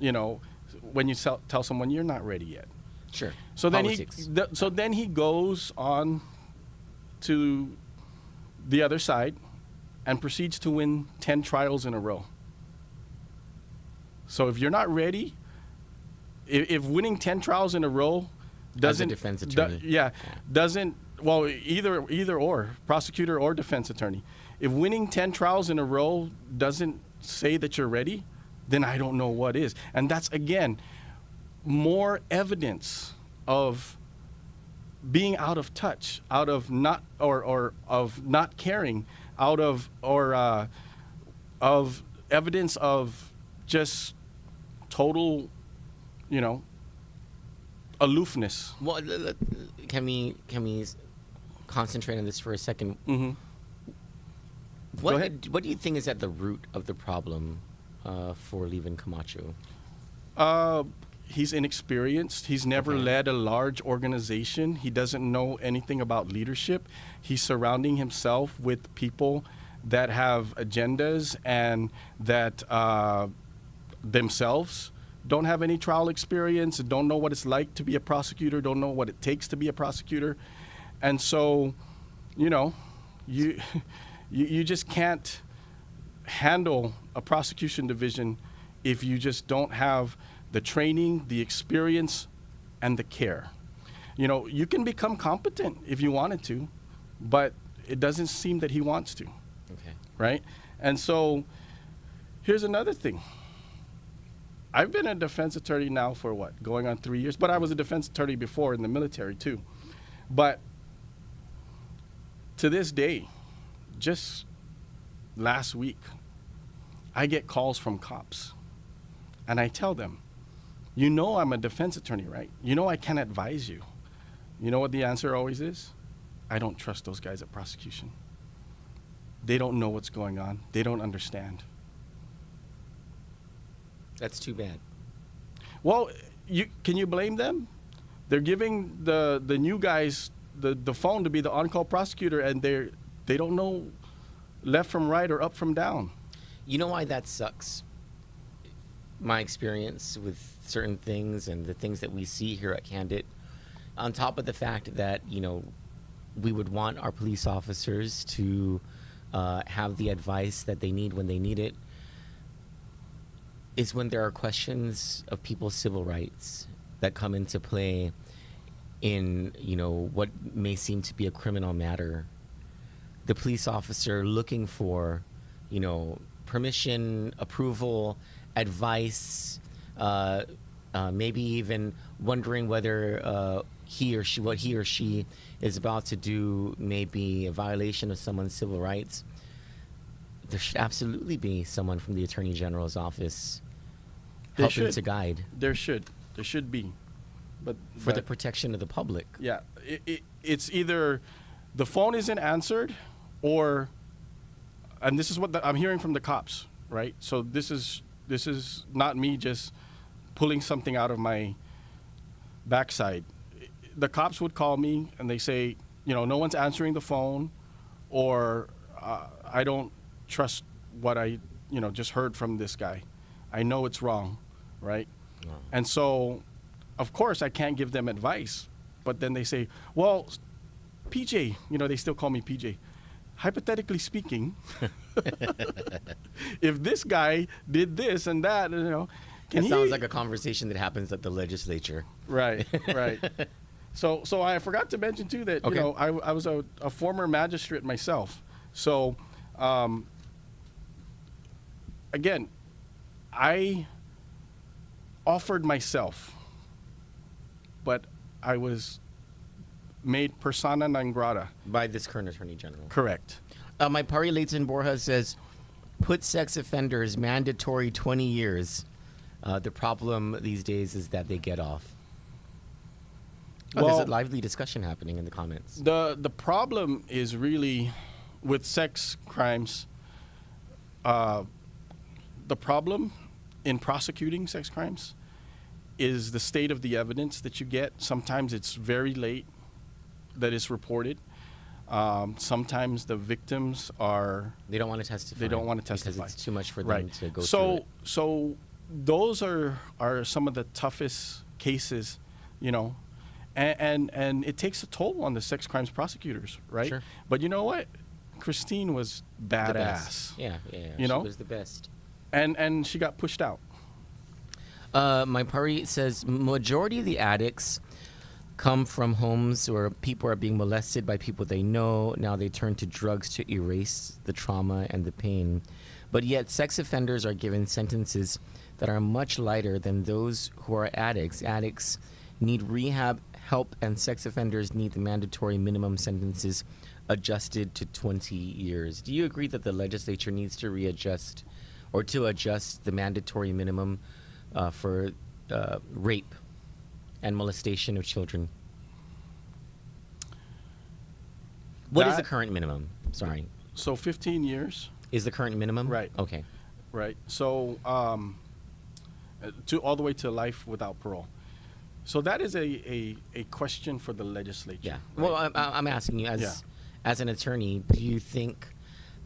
when you tell someone you're not ready yet. Sure. So Politics. then he goes on to the other side and proceeds to win 10 trials in a row. So if you're not ready, if winning 10 trials in a row doesn't, as a defense attorney, doesn't, well, either or, prosecutor or defense attorney, if winning 10 trials in a row doesn't say that you're ready, then I don't know what is. And that's, again, more evidence of being out of touch, out of not, or of not caring, out of, or of evidence of just total, aloofness. Well, can we concentrate on this for a second? Mm-hmm. Go ahead. What do you think is at the root of the problem for Leevin Camacho? He's inexperienced. He's never led a large organization. He doesn't know anything about leadership. He's surrounding himself with people that have agendas and that themselves don't have any trial experience, don't know what it's like to be a prosecutor, don't know what it takes to be a prosecutor. And so, you just can't handle a prosecution division if you just don't have the training, the experience, and the care. You can become competent if you wanted to, but it doesn't seem that he wants to. Okay. Right? And so here's another thing. I've been a defense attorney now for going on 3 years, but I was a defense attorney before in the military too. But to this day, just last week, I get calls from cops and I tell them, I'm a defense attorney, right? I can't advise you. You know what the answer always is? I don't trust those guys at prosecution. They don't know what's going on. They don't understand. That's too bad. Well, can you blame them? They're giving the new guys the phone to be the on-call prosecutor, and they don't know left from right or up from down. You know why that sucks? My experience with certain things and the things that we see here at Kandit, on top of the fact that, we would want our police officers to have the advice that they need when they need it, is when there are questions of people's civil rights that come into play in, what may seem to be a criminal matter. The police officer looking for, permission, approval, advice, maybe even wondering whether what he or she is about to do may be a violation of someone's civil rights, there should absolutely be someone from the Attorney General's office helping to guide. There should be, but for the protection of the public. Yeah, it's either the phone isn't answered, or, and this is what I'm hearing from the cops, right? So this is not me just pulling something out of my backside. The cops would call me and they say, no one's answering the phone, or I don't trust what I just heard from this guy. I know it's wrong, right? Wow. And so, of course, I can't give them advice. But then they say, well, PJ, they still call me PJ. Hypothetically speaking, if this guy did this and that, it sounds like a conversation that happens at the legislature. Right. So I forgot to mention too that I was a former magistrate myself. So again, I offered myself, but I was made persona non grata by this current Attorney General. Correct. My Pari Leighton Borja says, put sex offenders mandatory 20 years. The problem these days is that they get off. There's a lively discussion happening in the comments. The problem is really with sex crimes. The problem in prosecuting sex crimes is the state of the evidence that you get. Sometimes it's very late that it's reported. Sometimes the victims they don't want to testify. They don't want to testify because it's too much for them to go through it. So those are some of the toughest cases, and it takes a toll on the sex crimes prosecutors, right? Sure. But you know what? Christine was badass. Yeah. She was the best. And she got pushed out. My Pari says, majority of the addicts come from homes where people are being molested by people they know. Now they turn to drugs to erase the trauma and the pain. But yet sex offenders are given sentences that are much lighter than those who are addicts. Addicts need rehab help, and sex offenders need the mandatory minimum sentences adjusted to 20 years. Do you agree that the legislature needs to readjust or to adjust the mandatory minimum for rape and molestation of children? What is the current minimum? Sorry. So 15 years. Is the current minimum? Right. Okay. Right. So to all the way to life without parole. So that is a question for the legislature. Yeah. Right? Well, I'm asking you as an attorney, do you think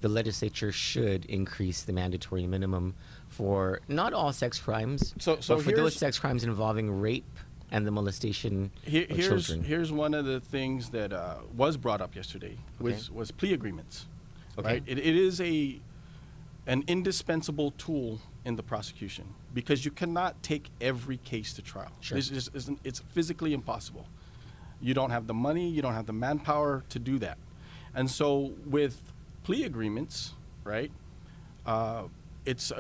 the legislature should increase the mandatory minimum for not all sex crimes, but for those sex crimes involving rape and the molestation of children? Here's one of the things that was brought up yesterday was plea agreements. Okay. Right? It is an indispensable tool in the prosecution because you cannot take every case to trial. Sure. It's physically impossible. You don't have the money, you don't have the manpower to do that. And so with plea agreements, right, it's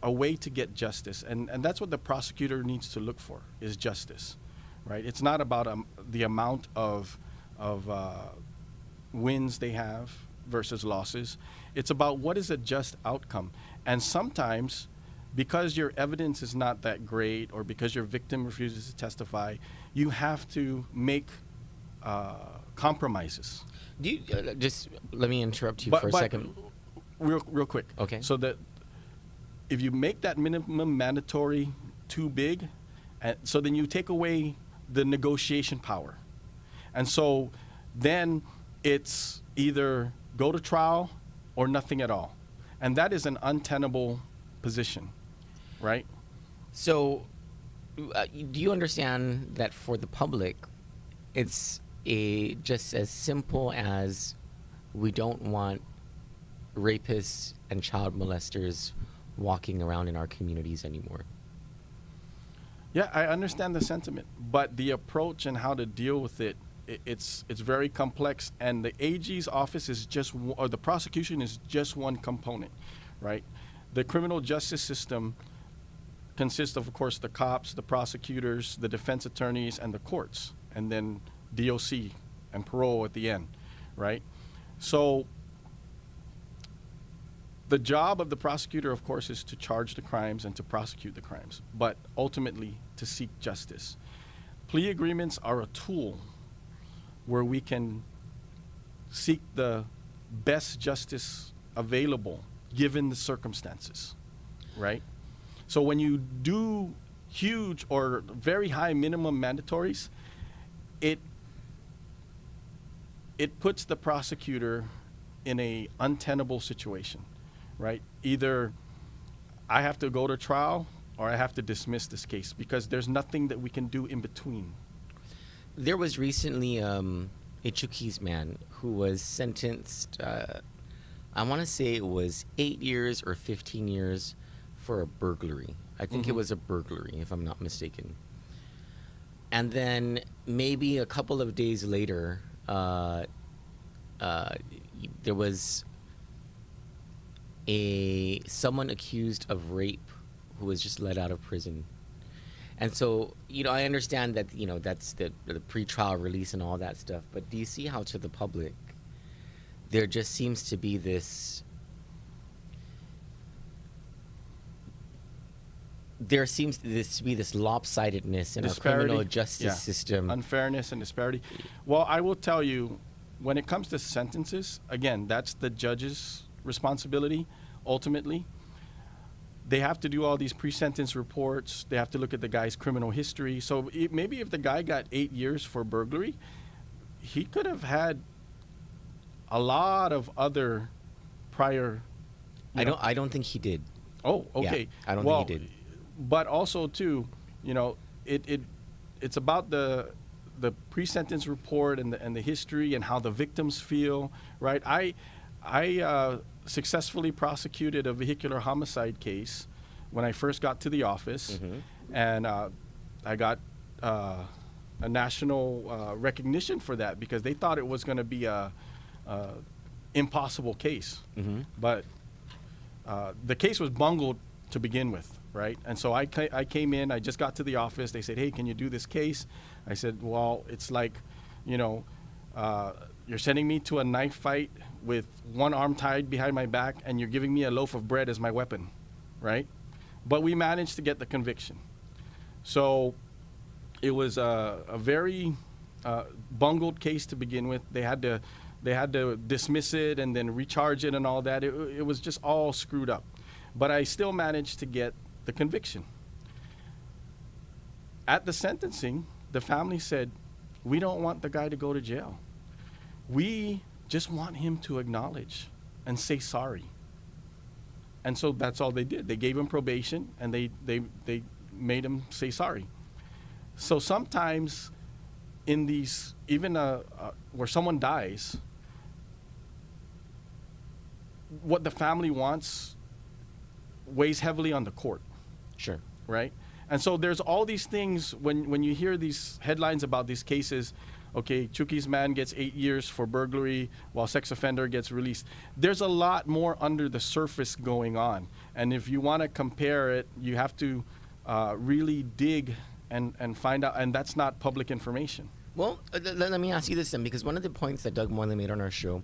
a way to get justice. And that's what the prosecutor needs to look for, is justice, right? It's not about the amount of wins they have versus losses. It's about what is a just outcome. And sometimes, because your evidence is not that great or because your victim refuses to testify, you have to make compromises. Do you, just let me interrupt you for a second. Real quick. Okay. So that if you make that minimum mandatory too big, so then you take away the negotiation power. And so then it's either go to trial or nothing at all. And that is an untenable position, right? So do you understand that for the public, it's just as simple as we don't want rapists and child molesters walking around in our communities anymore? Yeah, I understand the sentiment, but the approach and how to deal with it, it's very complex, and the AG's office is or the prosecution is just one component, right? The criminal justice system consists of course, the cops, the prosecutors, the defense attorneys, and the courts. and then DOC and parole at the end, right? So the job of the prosecutor, of course, is to charge the crimes and to prosecute the crimes, but ultimately to seek justice. Plea agreements are a tool where we can seek the best justice available given the circumstances, right? So when you do huge or very high minimum mandatories, it puts the prosecutor in a untenable situation, right? Either I have to go to trial or I have to dismiss this case because there's nothing that we can do in between. There was recently a Chuquis man who was sentenced, I want to say it was 8 years or 15 years for a burglary. I think it was a burglary, if I'm not mistaken. And then maybe a couple of days later, there was someone accused of rape who was just let out of prison. And so, I understand that, that's the pre-trial release and all that stuff. But do you see how to the public, there just seems to be this, there seems to be this lopsidedness in our criminal justice system. Unfairness and disparity. Well, I will tell you, when it comes to sentences, again, that's the judge's responsibility, ultimately. They have to do all these pre-sentence reports. They have to look at the guy's criminal history. So maybe if the guy got 8 years for burglary, he could have had a lot of other prior. I don't think he did. Oh, okay. Yeah, I don't think he did. But also too, it's about the pre-sentence report and the history and how the victims feel, right? I successfully prosecuted a vehicular homicide case when I first got to the office, and I got a national recognition for that because they thought it was going to be a impossible case, but the case was bungled to begin with, right? And so I came in, I just got to the office. They said, "Hey, can you do this case?" I said, "Well, it's like, you're sending me to a knife fight with one arm tied behind my back, and you're giving me a loaf of bread as my weapon, right?" But we managed to get the conviction. So it was a very bungled case to begin with. They had to dismiss it and then recharge it and all that. It was just all screwed up. But I still managed to get the conviction. At the sentencing, the family said, "We don't want the guy to go to jail. We just want him to acknowledge and say sorry." And so that's all they did. They gave him probation and they made him say sorry. So sometimes in these, even where someone dies, what the family wants weighs heavily on the court. Sure. Right? And so there's all these things when you hear these headlines about these cases, okay, Chuquis man gets 8 years for burglary while sex offender gets released. There's a lot more under the surface going on. And if you want to compare it, you have to really dig and find out, and that's not public information. Well, let me ask you this then, because one of the points that Doug Moylan made on our show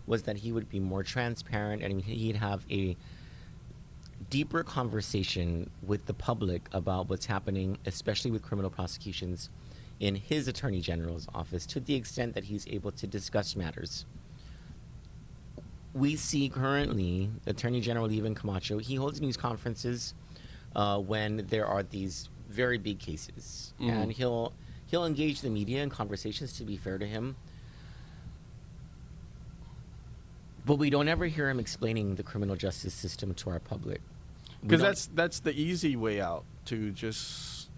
was that he would be more transparent and he'd have a deeper conversation with the public about what's happening, especially with criminal prosecutions in his Attorney General's office, to the extent that he's able to discuss matters. We see currently Attorney General Leevin Camacho, he holds news conferences when there are these very big cases. And he'll engage the media in conversations, to be fair to him. But we don't ever hear him explaining the criminal justice system to our public. Because that's the easy way out, to just,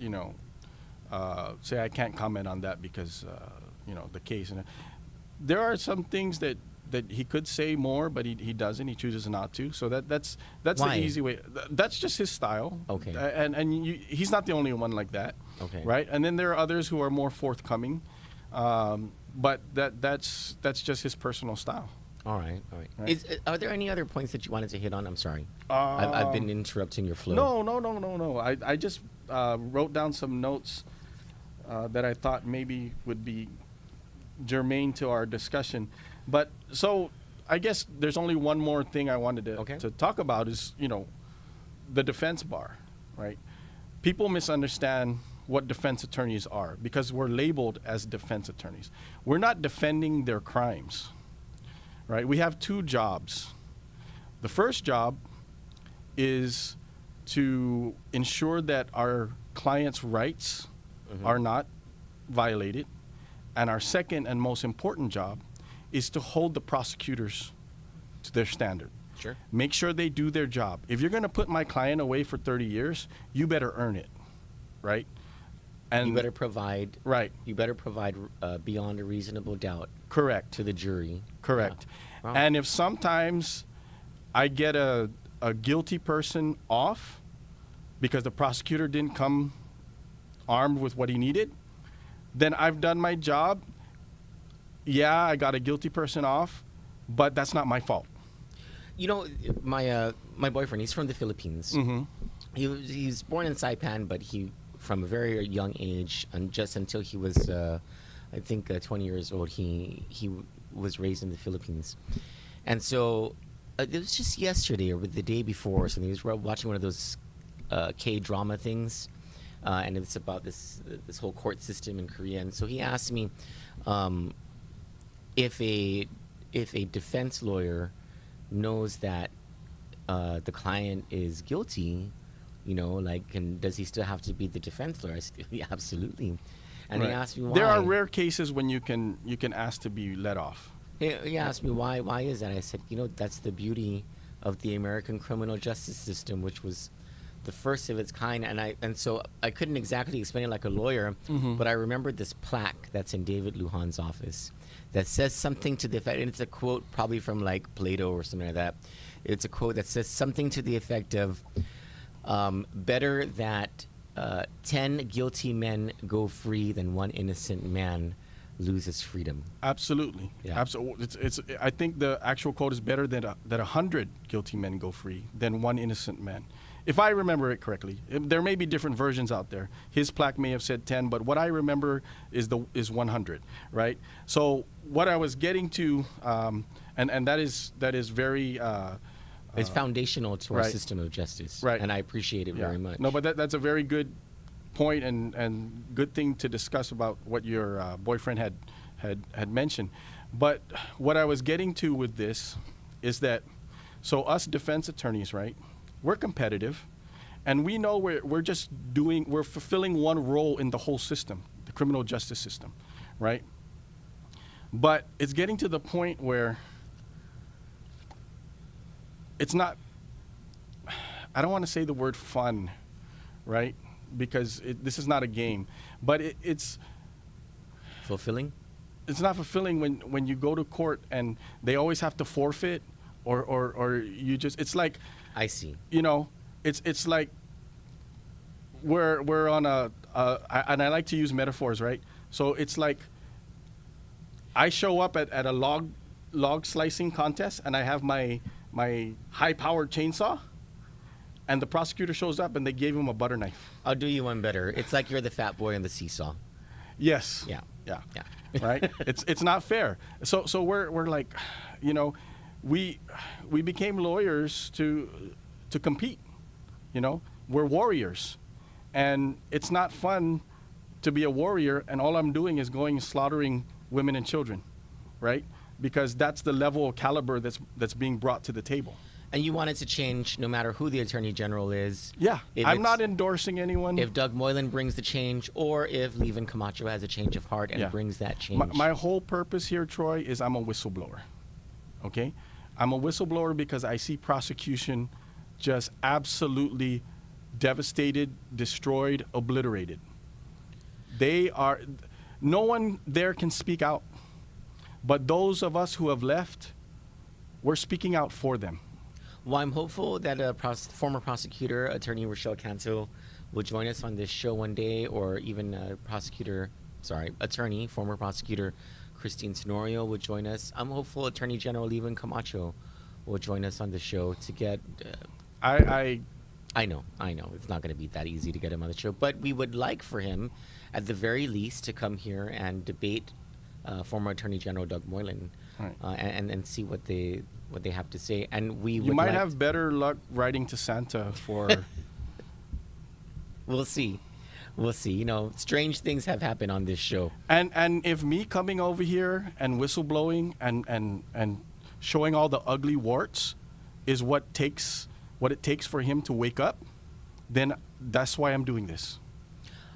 say I can't comment on that because, the case. And there are some things that he could say more, but he doesn't. He chooses not to. So that's Why? the easy way. That's just his style. Okay. He's not the only one like that. Okay. Right? And then there are others who are more forthcoming. But that's just his personal style. All right. Right. Are there any other points that you wanted to hit on? I'm sorry. I've been interrupting your flow. No. I just wrote down some notes that I thought maybe would be germane to our discussion. But so I guess there's only one more thing I wanted to talk about is, the defense bar, right? People misunderstand what defense attorneys are because we're labeled as defense attorneys. We're not defending their crimes, right? We have two jobs. The first job is to ensure that our clients' rights are not violated. And our second and most important job is to hold the prosecutors to their standard. Sure. Make sure they do their job. If you're going to put my client away for 30 years, you better earn it, right? And you better provide. Right. You better provide beyond a reasonable doubt. Correct. To the jury. Correct. Yeah. Wow. And if sometimes I get a guilty person off because the prosecutor didn't come armed with what he needed, then I've done my job. Yeah, I got a guilty person off, but that's not my fault. My boyfriend, he's from the Philippines. Mm-hmm. He was born in Saipan, but he, from a very young age, and just until he was, I think, 20 years old, he was raised in the Philippines. And so it was just yesterday or the day before or something. He was watching one of those K-drama things. And it's about this whole court system in Korea. And so he asked me if a defense lawyer knows that the client is guilty, does he still have to be the defense lawyer? I said, yeah, absolutely. And right. He asked me why. There are rare cases when you can ask to be let off. He asked me why is that? I said, that's the beauty of the American criminal justice system, which was the first of its kind, and so I couldn't exactly explain it like a lawyer, but I remembered this plaque that's in David Lujan's office that says something to the effect, and it's a quote probably from like Plato or something like that. It's a quote that says something to the effect of, better that 10 guilty men go free than one innocent man loses freedom. Absolutely. Yeah. Absolutely. I think the actual quote is better that 100 guilty men go free than one innocent man. If I remember it correctly. There may be different versions out there. His plaque may have said 10, but what I remember is 100, right? So what I was getting to, and that is very... it's foundational to our right. system of justice, right? And I appreciate it very much. No, but that's a very good point and good thing to discuss about what your boyfriend had mentioned. But what I was getting to with this is that, so us defense attorneys, right? We're competitive, and we know we're fulfilling one role in the whole system, the criminal justice system, right? But it's getting to the point where it's not, I don't want to say the word fun, right? Because this is not a game, but it's fulfilling. It's not fulfilling when you go to court and they always have to forfeit, or you just, it's like, I see. It's like we're on and I like to use metaphors, right? So it's like I show up at a log slicing contest, and I have my high-powered chainsaw, and the prosecutor shows up and they gave him a butter knife. I'll do you one better. It's like you're the fat boy on the seesaw. Yes. Yeah. Right. It's not fair. So we're like, we became lawyers to compete. We're warriors, and it's not fun to be a warrior, and all I'm doing is going and slaughtering women and children, right? Because that's the level of caliber that's being brought to the table. And you want it to change no matter who the Attorney General is. Yeah, I'm not endorsing anyone. If Doug Moylan brings the change, or if Leevin Camacho has a change of heart and brings that change. My whole purpose here, Troy, is I'm a whistleblower, okay? I'm a whistleblower because I see prosecution just absolutely devastated, destroyed, obliterated. No one there can speak out. But those of us who have left, we're speaking out for them. Well, I'm hopeful that former prosecutor, Attorney Rochelle Canto, will join us on this show one day, or even former prosecutor Christine Tenorio will join us. I'm hopeful Attorney General Leevin Camacho will join us on the show to get... I know. It's not going to be that easy to get him on the show, but we would like for him, at the very least, to come here and debate former Attorney General Doug Moylan, Right. and see what they have to say. And we You would might like have better luck writing to Santa for. We'll see. You know, strange things have happened on this show. And if me coming over here and whistleblowing and showing all the ugly warts is what it takes for him to wake up, then that's why I'm doing this.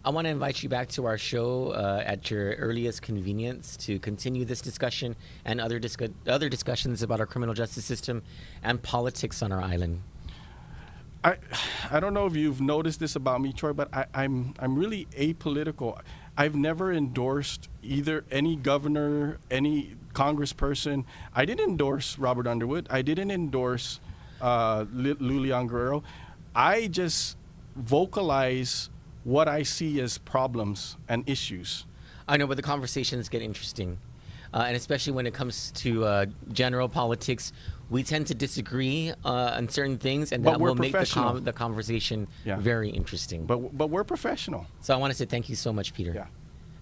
I want to invite you back to our show at your earliest convenience to continue this discussion and other discussions about our criminal justice system and politics on our island. I don't know if you've noticed this about me, Troy, but I'm really apolitical. I've never endorsed either any governor, any congressperson. I didn't endorse Robert Underwood. I didn't endorse Leevin Guerrero. I just vocalize what I see as problems and issues. I know, but the conversations get interesting. And especially when it comes to general politics, we tend to disagree on certain things, and that will make the conversation very interesting. But we're professional. So I want to say thank you so much, Peter. Yeah.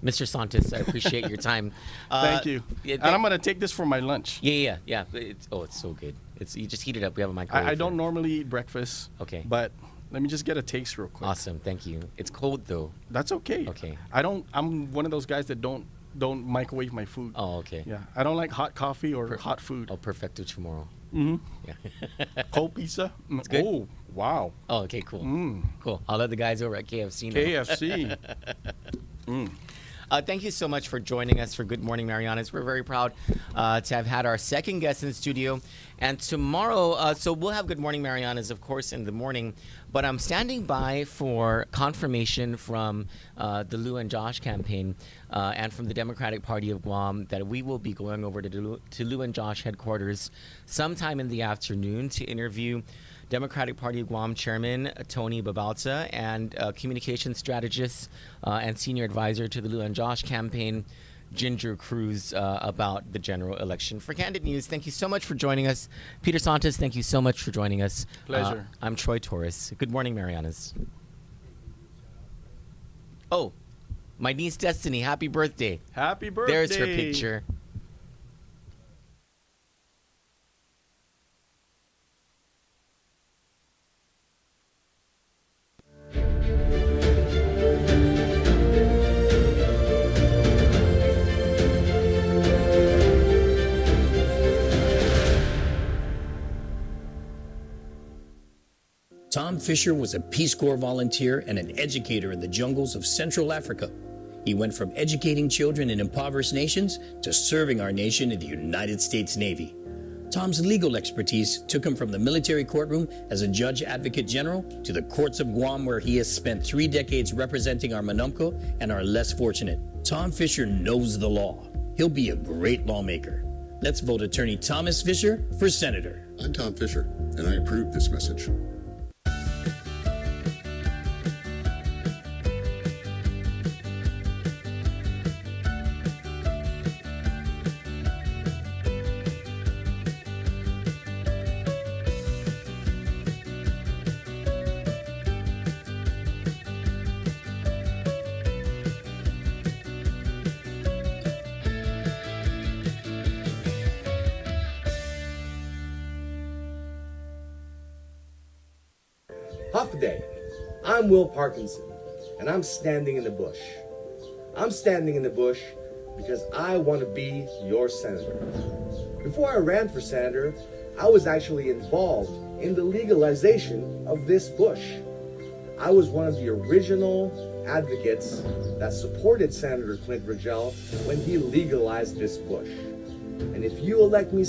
Mr. Santos, I appreciate your time. Thank you. And I'm going to take this for my lunch. Yeah. It's so good. You just heat it up. We have a microwave. I don't normally eat breakfast. Okay. But let me just get a taste real quick. Awesome. Thank you. It's cold, though. That's okay. Okay. I'm one of those guys that don't microwave my food. Oh, okay. Yeah. I don't like hot coffee or hot food. I'll perfect it tomorrow. Mm-hmm. Yeah. Cold pizza. It's good. Oh, wow. Oh, okay, cool. Cool. I'll let the guys over at KFC know. KFC. Thank you so much for joining us for Good Morning Marianas. We're very proud to have had our second guest in the studio. And tomorrow, so we'll have Good Morning Marianas, of course, in the morning. But I'm standing by for confirmation from the Lou and Josh campaign and from the Democratic Party of Guam that we will be going over to Lou and Josh headquarters sometime in the afternoon to interview Democratic Party of Guam Chairman Tony Babalza and communications strategist and senior advisor to the Lou and Josh campaign, Ginger Cruz, about the general election. For Kandit News, thank you so much for joining us. Peter Santos, thank you so much for joining us. Pleasure. I'm Troy Torres. Good morning, Marianas. Oh, my niece Destiny, happy birthday. Happy birthday. There's her picture. Tom Fisher was a Peace Corps volunteer and an educator in the jungles of Central Africa. He went from educating children in impoverished nations to serving our nation in the United States Navy. Tom's legal expertise took him from the military courtroom as a judge advocate general to the courts of Guam, where he has spent 3 decades representing our Manumco and our less fortunate. Tom Fisher knows the law. He'll be a great lawmaker. Let's vote Attorney Thomas Fisher for Senator. I'm Tom Fisher, and I approve this message. Huff Day. I'm Will Parkinson, and I'm standing in the bush. I'm standing in the bush because I want to be your senator. Before I ran for senator, I was actually involved in the legalization of this bush. I was one of the original advocates that supported Senator Clint Rogel when he legalized this bush. And if you elect me